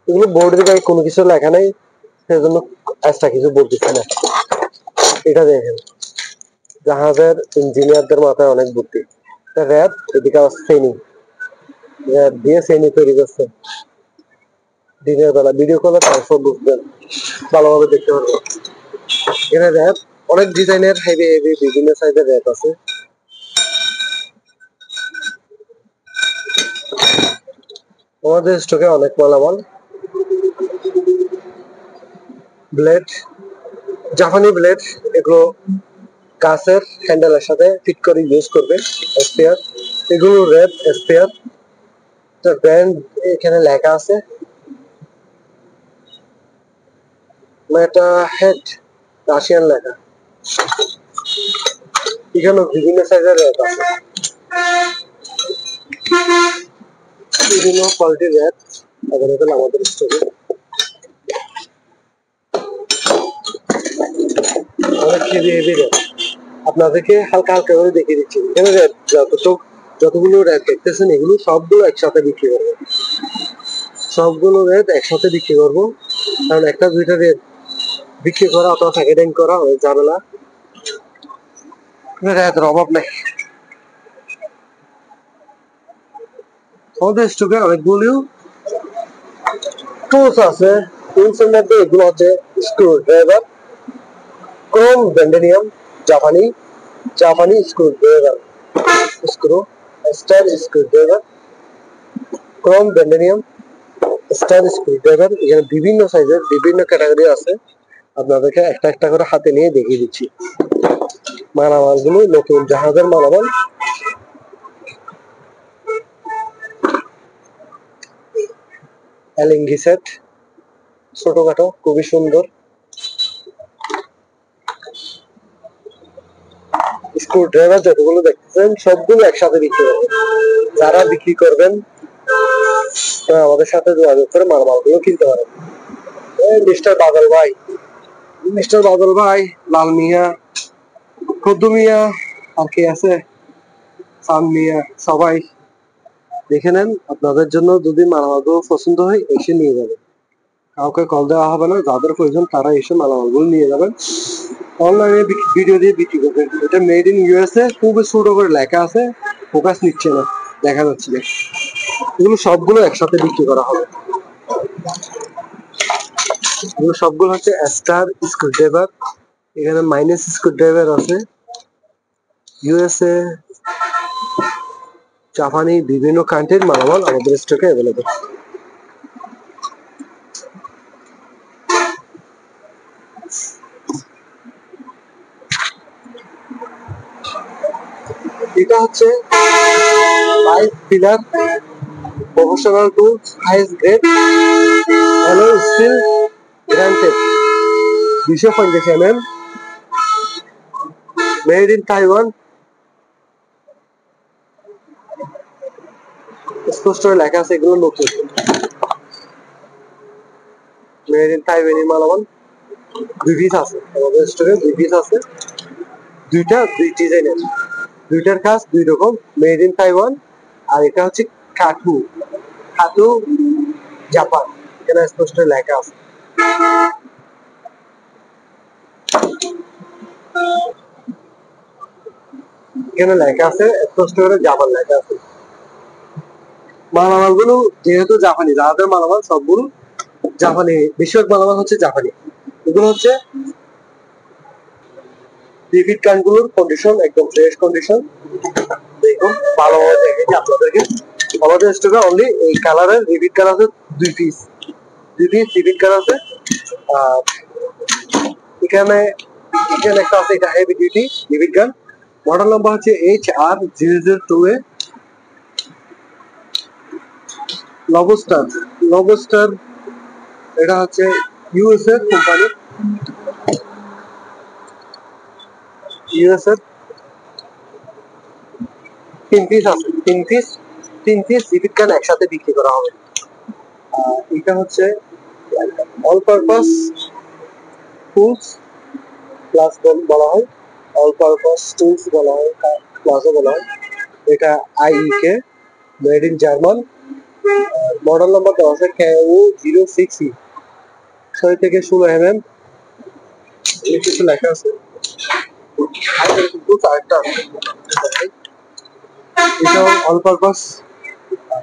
এগুলো বোর্ডের গায়ে কোনো কিছু লেখা নেই, সেজন্য এক্সট্রা কিছু বোর্ড দিচ্ছে না। এটা দেখেন, জাহাজের ইঞ্জিনিয়ারদের মাথায় অনেক বুদ্ধি। র্যাপ, এদিকে আবার শ্রেণী, র্যাপ দিয়ে শ্রেণী তৈরি করছে। দিনের বেলা ভিডিও কলে তারপর বুঝবেন, ভালোভাবে দেখতে পারবেন। এখানে র্যাপ অনেক ডিজাইনের হেভি হেভি বিভিন্ন সাইজের র্যাপ আছে। আমাদের স্টকে অনেক মালামাল। ব্লেড, জাপানি ব্লেড, এগুলো গাছের হ্যান্ডেলের সাথে ফিট করে ইউজ করবে। স্পেয়ার, এগুলো র্যাপ স্পেয়ার, ব্র্যান্ড এখানে লেখা আছে, মেটা হেড, রাশিয়ান লেখা। এখানে বিভিন্ন সাইজের র্যাপ আছে, বিভিন্ন কোয়ালিটির র্যাপ অ্যাভেলেবেল আমাদের স্টোরে। অনেক হেভি হেভি র্যাপ আপনাদেরকে হালকা হালকা করে দেখিয়ে দিচ্ছি। এখানে র্যাপ যতগুলো র্যাপ দেখতেছেন এগুলো সবগুলো একসাথে বিক্রি করবো, সবগুলো র্যাপ একসাথে বিক্রি করবো, কারণ একটা দুইটা র্যাপ বিক্রি করা অথবা প্যাকেটিং করা হয়ে যাবে না, র্যাপের অভাব নেই আমাদের স্টকে। অনেকগুলো টুলস আছে, টুলস এর মধ্যে এগুলো হচ্ছে স্ক্রু ড্রাইভার, ক্রোম ব্যান্ডেনিয়াম, জাপানি জাপানি screwdriver, screw star screwdriver, chrome vanadium star screwdriver. এখানে বিভিন্ন সাইজের বিভিন্ন ক্যাটাগরি আছে, আপনাদেরকে একটা একটা করে হাতে নিয়ে দেখিয়ে দিচ্ছি। মালামাল গুলো নতুন জাহাজের মালামাল। এলিঙ্গি সেট, ছোটখাটো খুবই সুন্দর। স্ক্রু ড্রাইভার যতগুলো দেখতেছেন সবগুলো একসাথে বিক্রি করবেন। যারা বিক্রি করবেন আমাদের সাথে যোগাযোগ করে মালামালগুলো কিনতে পারেন। মিস্টার বাদল ভাই, মিস্টার বাদল ভাই, লাল মিয়া, খদ্দু মিয়া, আর কে আছে, সান মিয়া, সবাই দেখে নেন। আপনাদের জন্য যদি মালামালগুলো পছন্দ হয় এসে নিয়ে যাবেন, কাউকে কল দেওয়া হবে না। যাদের প্রয়োজন তারা এসে মালামালগুলো নিয়ে যাবেন। অনলাইনে ভিডিও দিয়ে বিক্রি করবেন। এটা মেড ইন ইউএসএ, খুবই ছোট করে লেখা আছে, ফোকাস নিচ্ছে না, দেখা যাচ্ছে না। এগুলো সবগুলো একসাথে বিক্রি করা হবে। এগুলো সবগুলো হচ্ছে স্টার স্ক্রু ড্রাইভার, এখানে মাইনাস স্ক্রু ড্রাইভার আছে, ইউএসএ, জাপানি বিভিন্ন কান্ট্রির মালামাল আমাদের স্টকে অ্যাভেলেবেল। এটা হচ্ছে 5 plier professional tools highest grade hello steel granted 250 mm made in Taiwan স্পষ্ট লেখা আছে এগুলো নতুন মেড ইন তাইওয়ানি মালামাল 2 পিস আছে আমাদের স্টোরে 2 পিস আছে দুই ডিজাইনের দুইটার কাজ দুই রকম মেড ইন তাইওয়ান আর এটা হচ্ছে কাটু কাটু জাপান এখানে স্পষ্ট লেখা আছে এখানে লেখা আছে স্পষ্ট করে জাপান লেখা আছে মালামালগুলো যেহেতু জাপানি যাদের মালামাল সবগুলো জাপানি বেশিরভাগ মালামাল হচ্ছে জাপানি এগুলো হচ্ছে রিপিট কানগুলোর কন্ডিশন একদম ফ্রেশ কন্ডিশন দেখুন ভালো দেখেছি আপনাদেরকে আমাদের স্টকে অনলি এই কালারের রিপিট কালার আছে 2 পিস রিপিট কালার আছে আর এখানে একটা আছে এটা হেভি ডিউটি রিপিট গান মডেল নাম্বার হচ্ছে HR002A লবস্টার এটা হচ্ছে ইউএসএ কোম্পানি ইউএসএ 3 পিস আছে 3 পিস রিপিট গান একসাথে বিক্রি করা হবে এটা হচ্ছে অল পারপাস টুলস প্লাস বলা হয় অল পারপাস টুলস বলা হয় প্লাসও বলা হয় এটা IEK made in German model number দেওয়া আছে KO06E 6 থেকে 16 mm কিছু লেখা আছে এটা অল পারপাস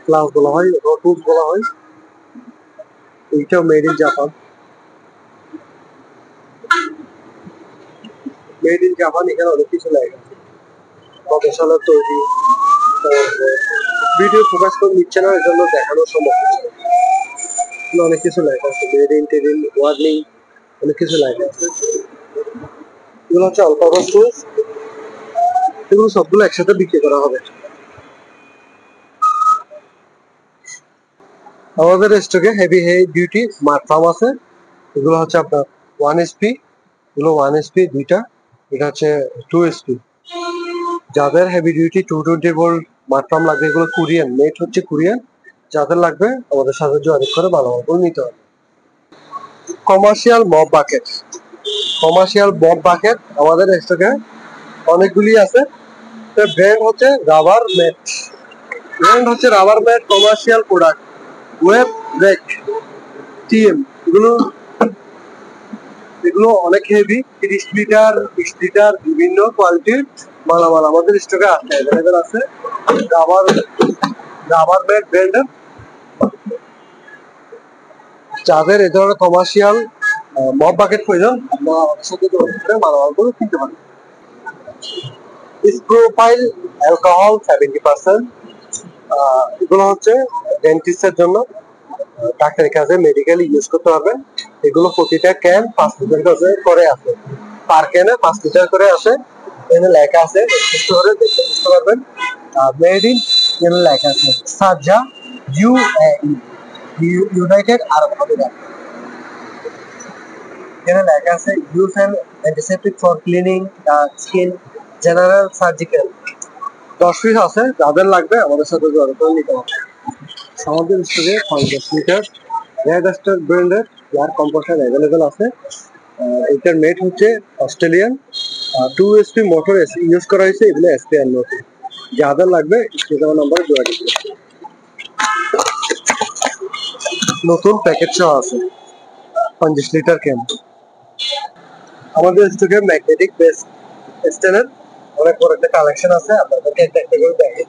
ক্লাস বলা হয় টুলস বলা হয় এইটাও মেড ইন জাপান এখানে অনেক কিছু লেখা আছে প্রফেশনাল তৈরি ভিডিও ফোকাস করে নিচ্ছে না এর জন্য দেখানো সম্ভব হচ্ছে অনেক কিছু লেখা আছে মেড ইন টেরিন ওয়ার্নিং অনেক কিছু লেখা আছে এগুলো হচ্ছে অল পারপাস টুলস এগুলো সবগুলো একসাথে বিক্রি করা হবে আমাদের স্টকে হেভি ডিউটি স্মার্ট ফার্ম আছে এগুলো হচ্ছে আপনার 1 HP এগুলো 1 HP দুইটা এটা হচ্ছে 2 HP যাদের heavy duty 220 volt smart farm লাগবে এগুলো কোরিয়ান মেড হচ্ছে কোরিয়ান যাদের লাগবে আমাদের সাথে যোগাযোগ করে ভালো নিতে হবে কমার্শিয়াল মপ বাকেট আমাদের স্টকে অনেকগুলি আছে ব্র্যান্ড হচ্ছে rubber mat commercial product web break TM এগুলো অনেক হেভি 30 লিটার 20 লিটার বিভিন্ন কোয়ালিটির মালামাল আমাদের স্টকে আছে अवेलेबल আছে রাবার ম্যাট ব্র্যান্ডের যাদের এই ধরনের কমার্শিয়াল মপ বাকেট প্রয়োজন আপনারা আমাদের সাথে যোগাযোগ করে মালামালগুলো কিনতে পারেন প্রোফাইল অ্যালকোহল 70% এগুলো হচ্ছে ডেন্টিস্টের জন্য ডাক্তারের কাছে মেডিকেল ইউজ করতে পারবেন এগুলো প্রতিটা ক্যান 5 লিটার করে আছে পার ক্যানে 5 লিটার করে আসে এখানে লেখা আছে স্টোরে দেখতে বুঝতে পারবেন মেড ইন এখানে লেখা আছে সাজা ইউনাইটেড আরব আমিরাত এখানে লেখা আছে use and antiseptic for cleaning the skin general surgical 10 piece আছে যাদের লাগবে আমাদের সাথে যোগাযোগ করে নিতে হবে আমাদের স্টোরে 50 লিটার রেড স্টার ব্র্যান্ডের এয়ার কম্প্রেসর अवेलेबल আছে এটার মেট হচ্ছে অস্ট্রেলিয়ান 2 HP মোটর ইউজ করা হয়েছে এগুলো SPR মোটর যাদের লাগবে স্ক্রিনে নাম্বারে যোগাযোগ করুন নতুন প্যাকেট সহ আছে 50 লিটার ক্যান আমাদের স্টকে ম্যাগনেটিক বেস স্ট্যান্ডের অনেক বড় একটা কালেকশন আছে আপনাদেরকে একটা করে দেখাই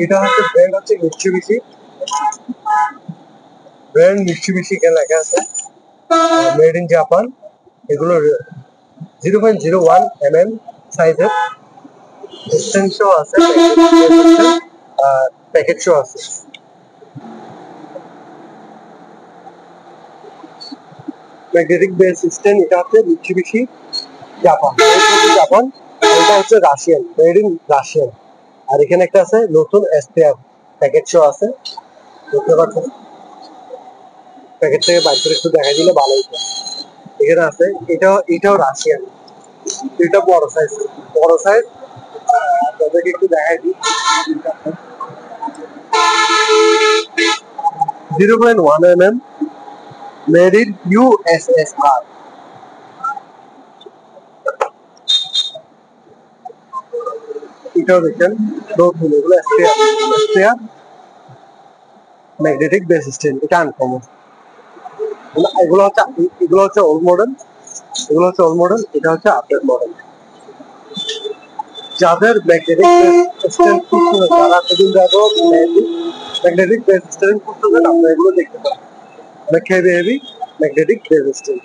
এটা হচ্ছে ব্র্যান্ড হচ্ছে মিৎসুবিশি কে লেখা আছে মেড ইন জাপান এগুলো 0.01 mm সাইজের স্ট্যান্ড শো আছে প্যাকেট শো আছে ম্যাগনেটিক বেস স্ট্যান্ড এটা হচ্ছে মিৎসুবিশি জাপান এটা হচ্ছে রাশিয়ান মেড ইন রাশিয়ান আর এখানে একটা আছে নতুন এসপিআর প্যাকেট শো আছে, দেখতে পাচ্ছেন। প্যাকেট থেকে বাইর করে একটু দেখাই দিলে ভালো হতো। এখানে আছে, এটাও রাশিয়ান, এটা বড় সাইজ তাদেরকে একটু দেখাই দিই। 0.1 mm মেড ইন ইউএসএসআর। এটাও দেখেন নতুন, এগুলো এসপিআর ম্যাগনেটিক বেস স্ট্যান্ড, এটা আনকমন। এগুলো হচ্ছে ওল্ড মডেল, এটা হচ্ছে আপডেট মডেল। যাদের ম্যাগনেটিক বেস স্ট্যান্ড খুঁজছেন, যারা সেদিন যাবো ম্যাগনেটিক বেস স্ট্যান্ড খুঁজছেন, আপনারা এগুলো দেখতে পারেন। অনেক heavy magnetic base stand.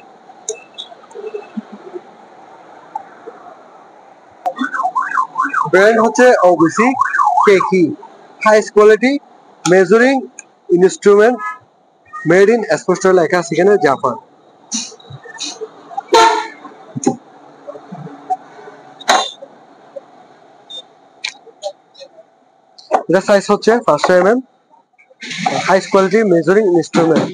Brand হচ্ছে ওবিসি কেকি, highest quality measuring instrument made in, স্পষ্ট লেখা আছে এখানে জাপান। এটা সাইজ হচ্ছে 500 mm, highest quality measuring instrument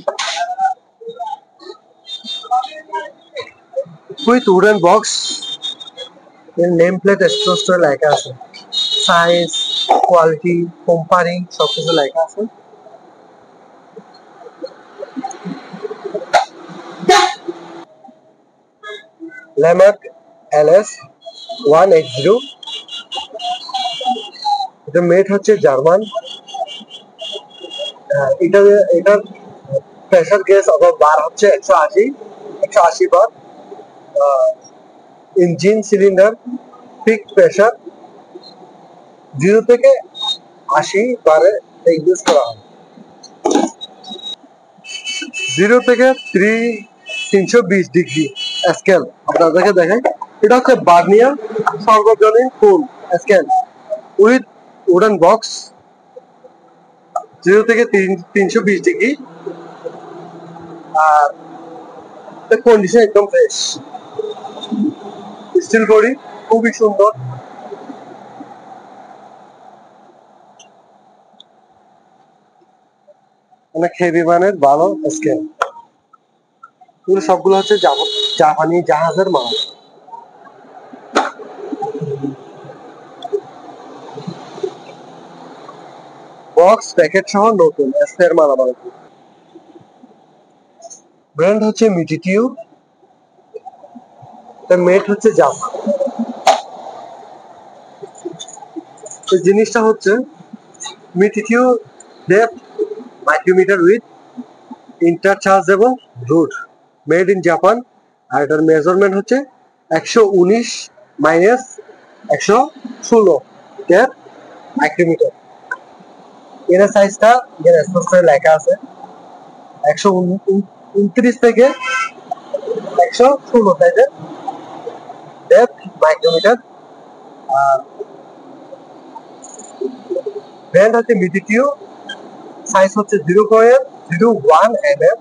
with wooden box, এর নেম প্লেট স্পষ্ট লেখা আছে, সাইজ, কোয়ালিটি, কোম্পানি সবকিছু লেখা আছে। ল্যামার্ক LS 180, এটা মেড হচ্ছে জার্মান। এটার প্রেসার গ্যাস অথবা বার হচ্ছে 180 বার। ইঞ্জিন সিলিন্ডার পিক প্রেসার 0 থেকে 80 বারে ইউজ করা হয়। 0 থেকে 320 ডিগ্রি স্কেল আপনাদেরকে দেখাই। এটা হচ্ছে বার্নিয়ার সর্বজনীন ফুল স্কেল উইথ উডেন বক্স, 0 থেকে 320 ডিগ্রি। আর কন্ডিশন একদম ফ্রেশ, স্টিল বডি খুবই সুন্দর। অনেক হেভি মানের ভালো স্কেল। এগুলো সবগুলো হচ্ছে জাপানি জাহাজের মাল। বক্স প্যাকেট সহ নতুন এসপিআর মালামাল। ব্র্যান্ড হচ্ছে মিটিটিউ, মেট হচ্ছে জাপান। জিনিসটা হচ্ছে মিটিটিউ depth micrometer with interchangeable rod, made in Japan. আর এটার মেজারমেন্ট হচ্ছে 119 মাইনাস 116 ডেপথ মাইক্রোমিটার। এর সাইজটা এখানে স্পষ্ট লেখা আছে, 129 থেকে 116 সাইজের ডেপথ মাইক্রোমিটার। আর ব্র্যান্ড হচ্ছে মিটিটিউ, সাইজ হচ্ছে 0.01 mm,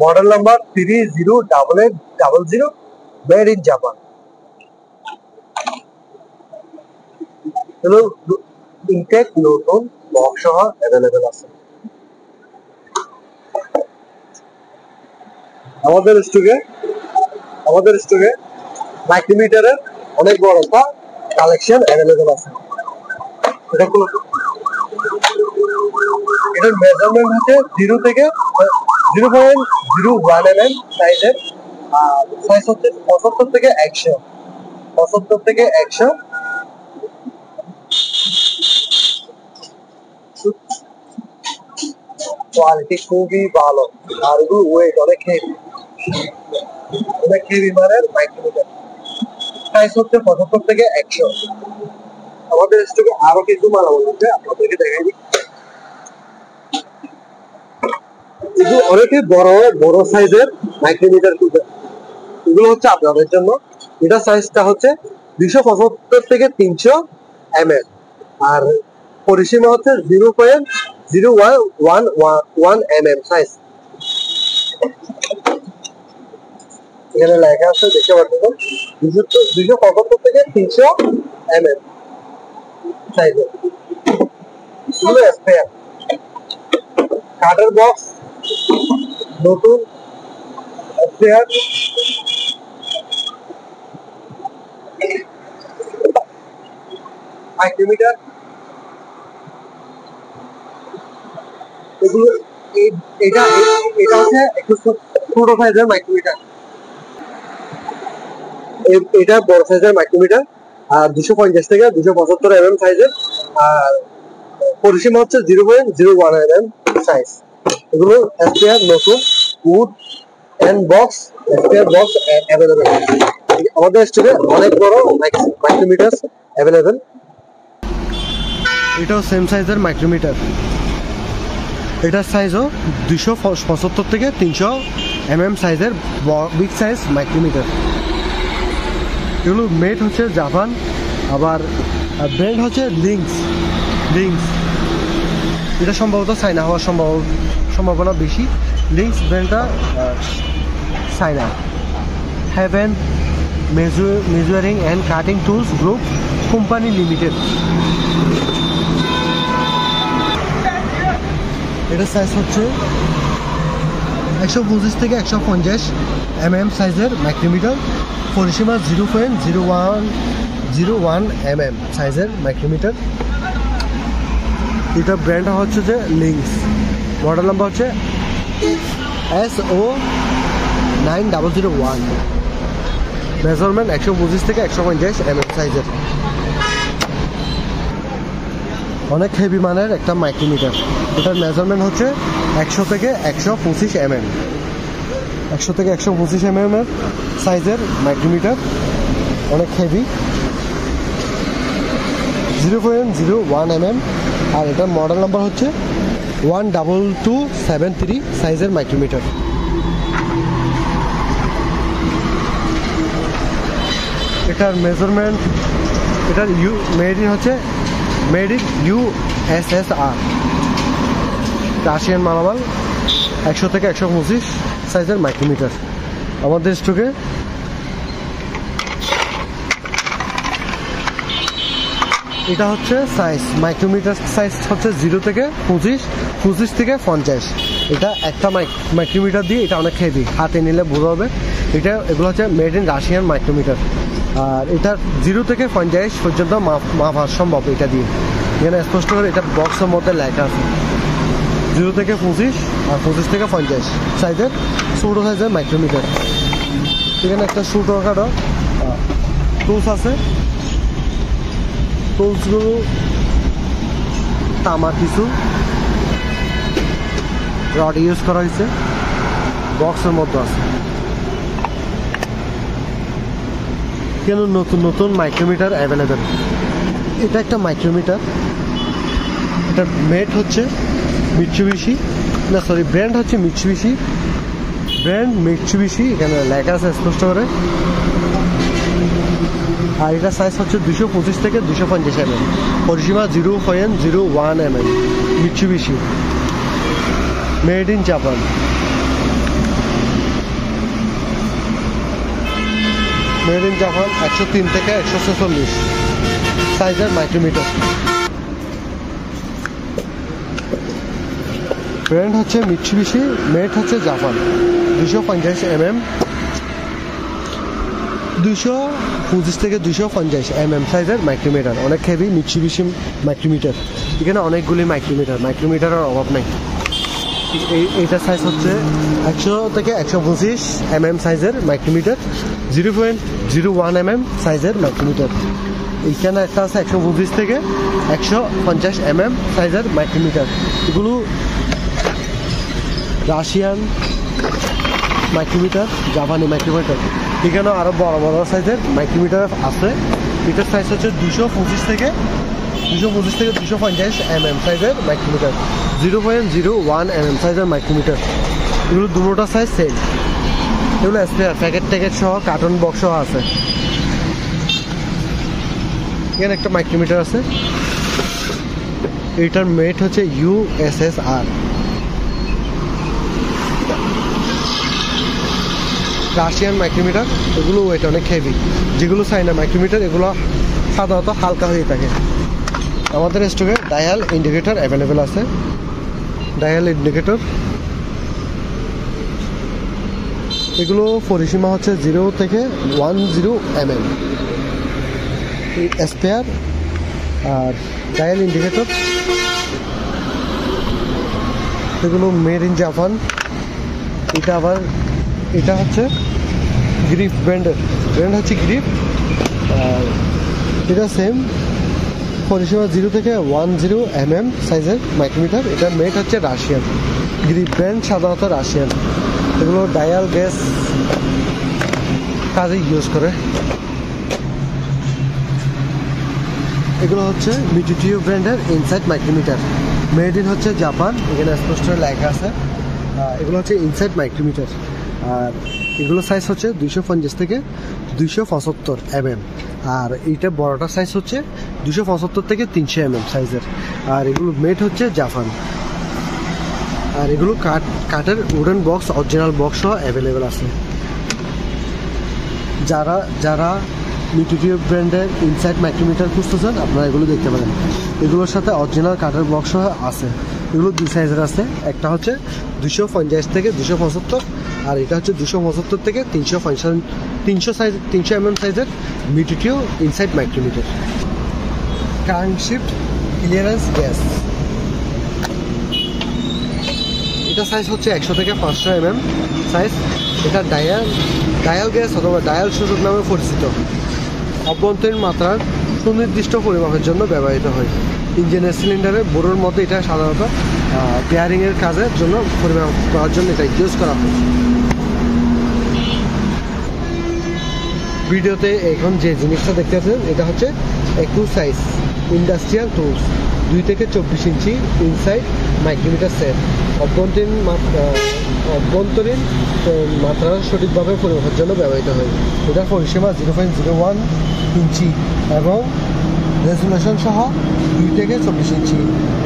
model number 308800, made in Japan. Intact নতুন বক্স সহ অ্যাভেলেবেল আছে আমাদের স্টকে মাইক্রোমিটারের অনেক বড় একটা কালেকশন অ্যাভেলেবেল আছে। এটার মেজারমেন্ট হচ্ছে 0 থেকে 0.01 mm সাইজের। আর সাইজ হচ্ছে 75 থেকে 100। কোয়ালিটি খুবই ভালো, আর এগুলো ওয়েট অনেক হেভি মানের মাইক্রোমিটার। সাইজ হচ্ছে 75 থেকে 100। আমাদের স্টকে আরো কিছু মালামাল আছে, আপনাদেরকে দেখাই দিই। অনেকে বড় সাইজের মাইক্রোমিটার খুঁজে, এগুলো হচ্ছে আপনাদের জন্য। এটা সাইজটা হচ্ছে 275 থেকে 300 mm, আর পরিসীমা হচ্ছে 0.01 mm সাইজ। এখানে লেখা আছে, দেখতে পাচ্ছেন 275 থেকে 300 mm। সাইজের, এগুলো স্পেয়ার। কাঠের বক্স নতুন স্পেয়ার। মাইক্রোমিটার, এগুলো এটা এটা হচ্ছে একটু ছোট সাইজের মাইক্রোমিটার, এটা বড় সাইজের মাইক্রোমিটার। আর 250 থেকে 275 mm সাইজের। আর পরিসীমা হচ্ছে 0.01 mm সাইজ। এগুলো স্পেয়ার নতুন wood and box, spare box available. আমাদের স্টোরে অনেক বড় মাইক্রোমিটার অ্যাভেলেবেল। এটাও সেম সাইজের মাইক্রোমিটার। এটার সাইজও 275 থেকে 300 mm সাইজের বিগ সাইজ মাইক্রোমিটার। এগুলো মেড হচ্ছে জাপান, আবার ব্র্যান্ড হচ্ছে লিংস। এটা সম্ভবত চায়না হওয়ার সম্ভাবনা বেশি। লিংস ব্র্যান্ডটা China. Heaven measuring and cutting tools group company limited. এটার সাইজ হচ্ছে 125 থেকে 150 mm সাইজের মাইক্রোমিটার। পরিসীমা 0.01 mm সাইজের মাইক্রোমিটার। এটা ব্র্যান্ড হচ্ছে যে লিংস। মডেল নাম্বার হচ্ছে SO9001। মেজারমেন্ট 125 থেকে 150 mm সাইজের। অনেক হেভি মানের একটা মাইক্রোমিটার। এটার মেজারমেন্ট হচ্ছে 100 থেকে 125 mm। 100 থেকে 125 mm এর সাইজের মাইক্রোমিটার, অনেক হেভি। 0.01 mm। আর এটার মডেল নাম্বার হচ্ছে 12273 সাইজের মাইক্রোমিটার। এটার মেজারমেন্ট, এটার মেড ইন USSR, রাশিয়ান মালামাল। 100 থেকে 125 সাইজের মাইক্রোমিটার আমাদের স্টকে। এটা হচ্ছে সাইজ, মাইক্রোমিটার সাইজ হচ্ছে 0 থেকে 25 থেকে 50। এটা একটা মাইক্রোমিটার দিয়ে, এটা অনেক হেভি, হাতে নিলে বোঝা হবে। এগুলো হচ্ছে মেড ইন রাশিয়ান মাইক্রোমিটার। আর এটা 0 থেকে 50 পর্যন্ত মাপা সম্ভব এটা দিয়ে। এখানে স্পষ্ট করে এটা বক্সের মধ্যে লেখা আছে 0 থেকে 25 আর 25 থেকে 50 সাইজের ছোট সাইজের মাইক্রোমিটার। এখানে একটা ছোটখাটো টুলস আছে। টুলসগুলো তামার কিছু রড ইউজ করা হয়েছে, বক্সের মধ্যে আছে। কেন নতুন মাইক্রোমিটার অ্যাভেলেবেল। এটা একটা মাইক্রোমিটার। এটা মেড হচ্ছে মিৎসুবিশি, ব্র্যান্ড হচ্ছে মিৎসুবিশি। এখানে লেখা আছে স্পষ্ট করে। আর এটা সাইজ হচ্ছে 225 থেকে 250 mm। পরিসীমা 0.01 mm। Mitsubishi, made in Japan. Made in Japan. 103 থেকে 146 সাইজের মাইক্রোমিটার। ব্র্যান্ড হচ্ছে মিৎসুবিশি, মেড হচ্ছে জাপান। 250 mm, 225 থেকে 250 mm সাইজের মাইক্রোমিটার, অনেক হেভি মিৎসুবিশি মাইক্রোমিটার। এখানে অনেকগুলি মাইক্রোমিটারের অভাব নেই। এইটার সাইজ হচ্ছে 100 থেকে 125 mm সাইজের মাইক্রোমিটার। 0.01 mm সাইজের মাইক্রোমিটার। এইখানে একটা আছে 125 থেকে 150 mm সাইজের মাইক্রোমিটার। এগুলো রাশিয়ান মাইক্রোমিটার, জাপানি মাইক্রোমিটার। এখানেও আরো বড় বড় সাইজের মাইক্রোমিটার আছে। এটার সাইজ হচ্ছে 225 থেকে 250 mm সাইজের মাইক্রোমিটার। 0.01 mm সাইজের মাইক্রোমিটার। এগুলো দুটোটা সাইজ সেম। এগুলো স্পেয়ার, প্যাকেট সহ কার্টন বক্স সহ আছে। এখানে একটা মাইক্রোমিটার আছে। এটার মেট হচ্ছে USSR, রাশিয়ান মাইক্রোমিটার। এগুলো ওয়েট অনেক হেভি। যেগুলো চাইনা মাইক্রোমিটার এগুলো সাধারণত হালকা হয়ে থাকে। আমাদের স্টকে ডায়াল ইন্ডিকেটর অ্যাভেলেবেল আছে। ডায়াল ইন্ডিকেটর এগুলো পরিসীমা হচ্ছে 0 থেকে 10 mm স্পেয়ার। আর ডায়াল ইন্ডিকেটর এগুলো মেড ইন জাপান। এটা হচ্ছে গ্রিপ ব্র্যান্ড হচ্ছে গ্রিপ। আর এটা সেম পরিসীমা 0 থেকে 10 mm সাইজের মাইক্রোমিটার। এটা মেড হচ্ছে রাশিয়ান। গ্রিপ ব্র্যান্ড সাধারণত রাশিয়ান। এগুলো ডায়াল গ্যাস কাজে ইউজ করে। এগুলো হচ্ছে মিটিটিও ব্র্যান্ডের ইনসাইড মাইক্রোমিটার, মেড ইন হচ্ছে জাপান। এখানে স্পষ্ট লেখা আছে। এগুলো হচ্ছে ইনসাইড মাইক্রোমিটার। আর এগুলো সাইজ হচ্ছে 250 থেকে 275 mm। আর এইটা বড়টা সাইজ হচ্ছে 275 থেকে 300 mm সাইজের। আর এগুলো মেড হচ্ছে জাপান। আর এগুলো কাঠের উডেন বক্স, অরিজিনাল বক্স সহ অ্যাভেলেবেল আছে। যারা মিটিটিও ব্র্যান্ডের ইনসাইড মাইক্রোমিটার খুঁজতেছেন আপনারা এগুলো দেখতে পারেন। এগুলোর সাথে অরিজিনাল কাঠের বক্স সহ আছে। এগুলো 2 সাইজের আছে। একটা হচ্ছে 250 থেকে 275, আর এটা হচ্ছে 275 থেকে 300 mm সাইজের মিটিটিও ইনসাইড মাইক্রোমিটার। ক্রাঙ্কশিফট ক্লিয়ারেন্স গ্যাস, এটা সাইজ হচ্ছে 100 থেকে 500 mm সাইজ। এটা ডায়াল গ্যাস অথবা ডায়াল সূচক নামে পরিচিত। অভ্যন্তরীণ মাত্রার সুনির্দিষ্ট পরিমাপের জন্য ব্যবহৃত হয়। ইঞ্জিনের সিলিন্ডারের বোর্ডের মধ্যে এটা সাধারণত বেয়ারিংয়ের কাজের জন্য পরিমাপ করার জন্য এটা ইউজ করা হয়। ভিডিওতে এখন যে জিনিসটা দেখতে পাচ্ছেন এটা হচ্ছে একটু সাইজ ইন্ডাস্ট্রিয়াল টুলস 2 থেকে 24 ইঞ্চি ইনসাইড মাইক্রোমিটার সেট। অভ্যন্তরীণ মাত্রা সঠিকভাবে পরিমাপের জন্য ব্যবহৃত হয়। এটার পরিসীমা 0.01 ইঞ্চি এবং রেজুলেশন সহ 2 থেকে 24 ইঞ্চি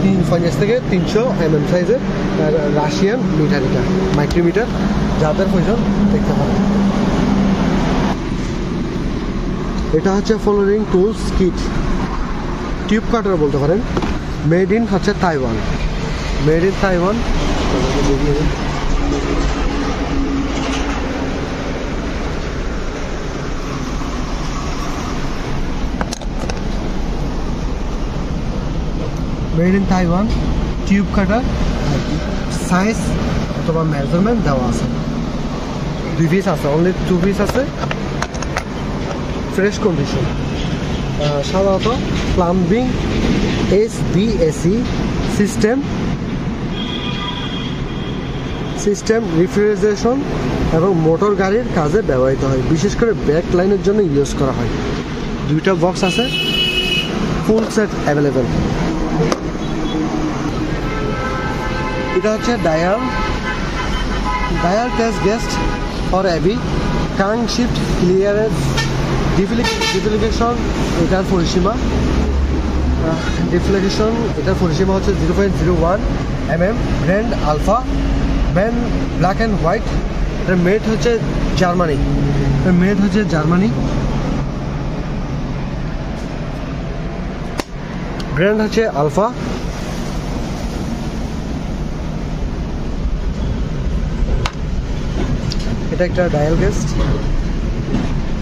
350 থেকে 300 mm সাইজের রাশিয়ান মিটারিটা মাইক্রোমিটার যাদের প্রয়োজন দেখতে পারেন। এটা হচ্ছে ফলোরিং টুলস কিট, টিউব কাটার বলতে পারেন। মেড ইন হচ্ছে Taiwan, made in Taiwan. Made in Taiwan tube cutter, size অথবা মেজারমেন্ট দেওয়া আছে। 2 পিস আছে, অনলি 2 পিস আছে, ফ্রেশ কন্ডিশন। সাধারণত প্লাম্বিং, SBAC সিস্টেম রিফ্রিজারেশন এবং মোটর গাড়ির কাজে ব্যবহৃত হয়। বিশেষ করে ব্যাক লাইনের জন্য ইউজ করা হয়। 2টা বক্স আছে, ফুল সেট অ্যাভেলেবেল। এটা হচ্ছে ডায়াল টেস্ট গেস্ট ফর অ্যাবি ক্রাঙ্কশিফট ক্লিয়ারেন্স ডিফ্লেকশন। এটার পরিসীমা হচ্ছে 0.01 mm। Brand Alpha, brand black and white. এটা মেড হচ্ছে জার্মানি, ব্র্যান্ড হচ্ছে আলফা। এটা একটা ডায়াল গেস্ট,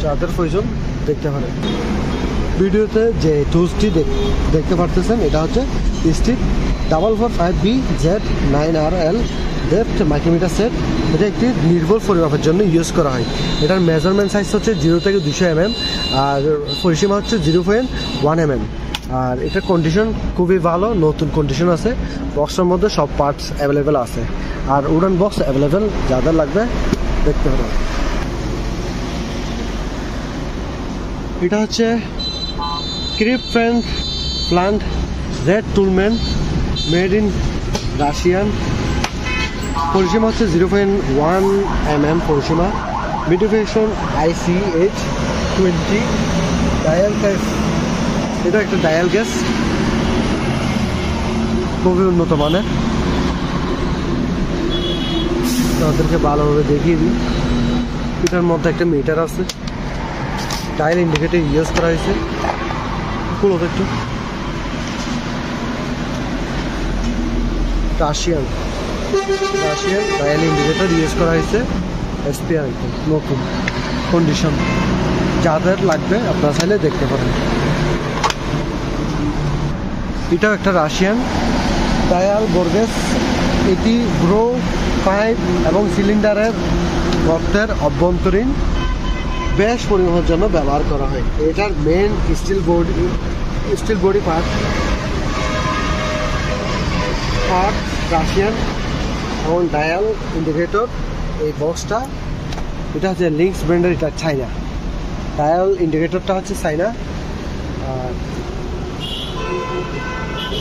যাদের প্রয়োজন দেখতে পারেন। ভিডিওতে যে টুলসটি দেখতে পারতেছেন এটা হচ্ছে stick 445BZ9RL depth micrometer set. এটা একটি নির্ভুল পরিমাপের জন্য ইউজ করা হয়। এটার মেজারমেন্ট সাইজ হচ্ছে 0 থেকে 200 mm আর পরিসীমা হচ্ছে 0.1 mm। আর এটার কন্ডিশন খুবই ভালো, নতুন কন্ডিশন আছে। বক্সের মধ্যে সব পার্টস অ্যাভেলেবেল আছে। আর উডেন বক্স অ্যাভেলেবেল, যাদের লাগবে দেখতে পারেন। এটা হচ্ছে ক্রিপ প্লান্ট রেড টুলম্যান, মেড ইন রাশিয়ান। পরিসীমা হচ্ছে 0.1 mm পরিসীমা। Modification ICH20 dial gauge. এটা একটা ডায়াল গ্যাস, খুবই উন্নত মানের। তাদেরকে ভালোভাবে দেখিয়ে দিই। এটার মধ্যে একটা মিটার আছে, ডায়াল ইন্ডিকেটর ইউজ করা হয়েছে। খুলো একটু। রাশিয়ান ডায়াল ইন্ডিকেটর ইউজ করা হয়েছে, এসপিআর নতুন কন্ডিশন। যাদের লাগবে আপনারা চাইলে দেখতে পারেন। এটাও একটা রাশিয়ান ডায়াল বোর্গেস। এটি গ্রো পাইপ এবং সিলিন্ডারের গর্তের অভ্যন্তরীণ বেশ পরিমাণের জন্য ব্যবহার করা হয়। এটার main steel body part Russian এবং ডায়াল ইন্ডিকেটর। এই বক্সটা এটা হচ্ছে লিঙ্কস ব্র্যান্ডের, এটা চাইনা। ডায়াল ইন্ডিকেটরটা হচ্ছে চাইনা, আর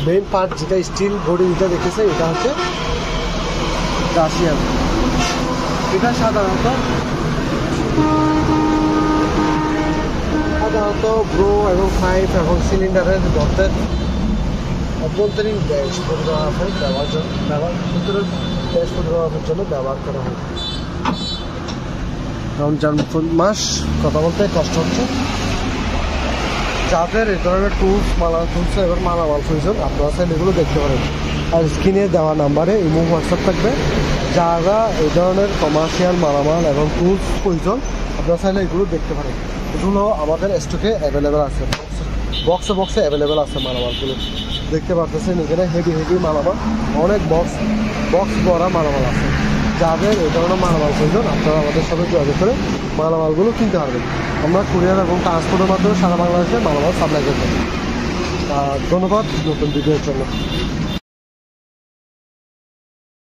মেইন পার্ট যেটা স্টিল বডি যেটা দেখেছে এটা হচ্ছে রাশিয়ান। এটা সাধারণত ব্রো এবং পাইপ এবং সিলিন্ডারের গর্তের অভ্যন্তরীণ গ্যাস পরিমাপের জন্য ব্যবহার করা হয়। রমজান মাস কথা বলতে কষ্ট হচ্ছে। যাদের এই ধরনের টুলস এবং মালামাল প্রয়োজন আপনারা চাইলে এগুলো দেখতে পারেন। আর স্ক্রিনে দেওয়া নাম্বারে ইমো হোয়াটসঅ্যাপ থাকবে। যারা এই ধরনের কমার্শিয়াল মালামাল এবং টুলস প্রয়োজন আপনারা চাইলে এগুলো দেখতে পারেন। এগুলো আমাদের স্টকে অ্যাভেলেবেল আছে, বক্সে অ্যাভেলেবেল আছে। মালামালগুলো দেখতে পাচ্ছেন এখানে হেভি মালামাল, অনেক বক্স ভরা মালামাল আছে। যাদের এই ধরনের মালামাল প্রয়োজন আপনারা আমাদের সাথে যোগাযোগ করে মালামালগুলো কিনতে পারবেন। আমরা কুরিয়ার এবং ট্রান্সপোর্টের মাধ্যমে সারা বাংলাদেশে মালামাল সাপ্লাই করবো। ধন্যবাদ নতুন ভিডিওর জন্য।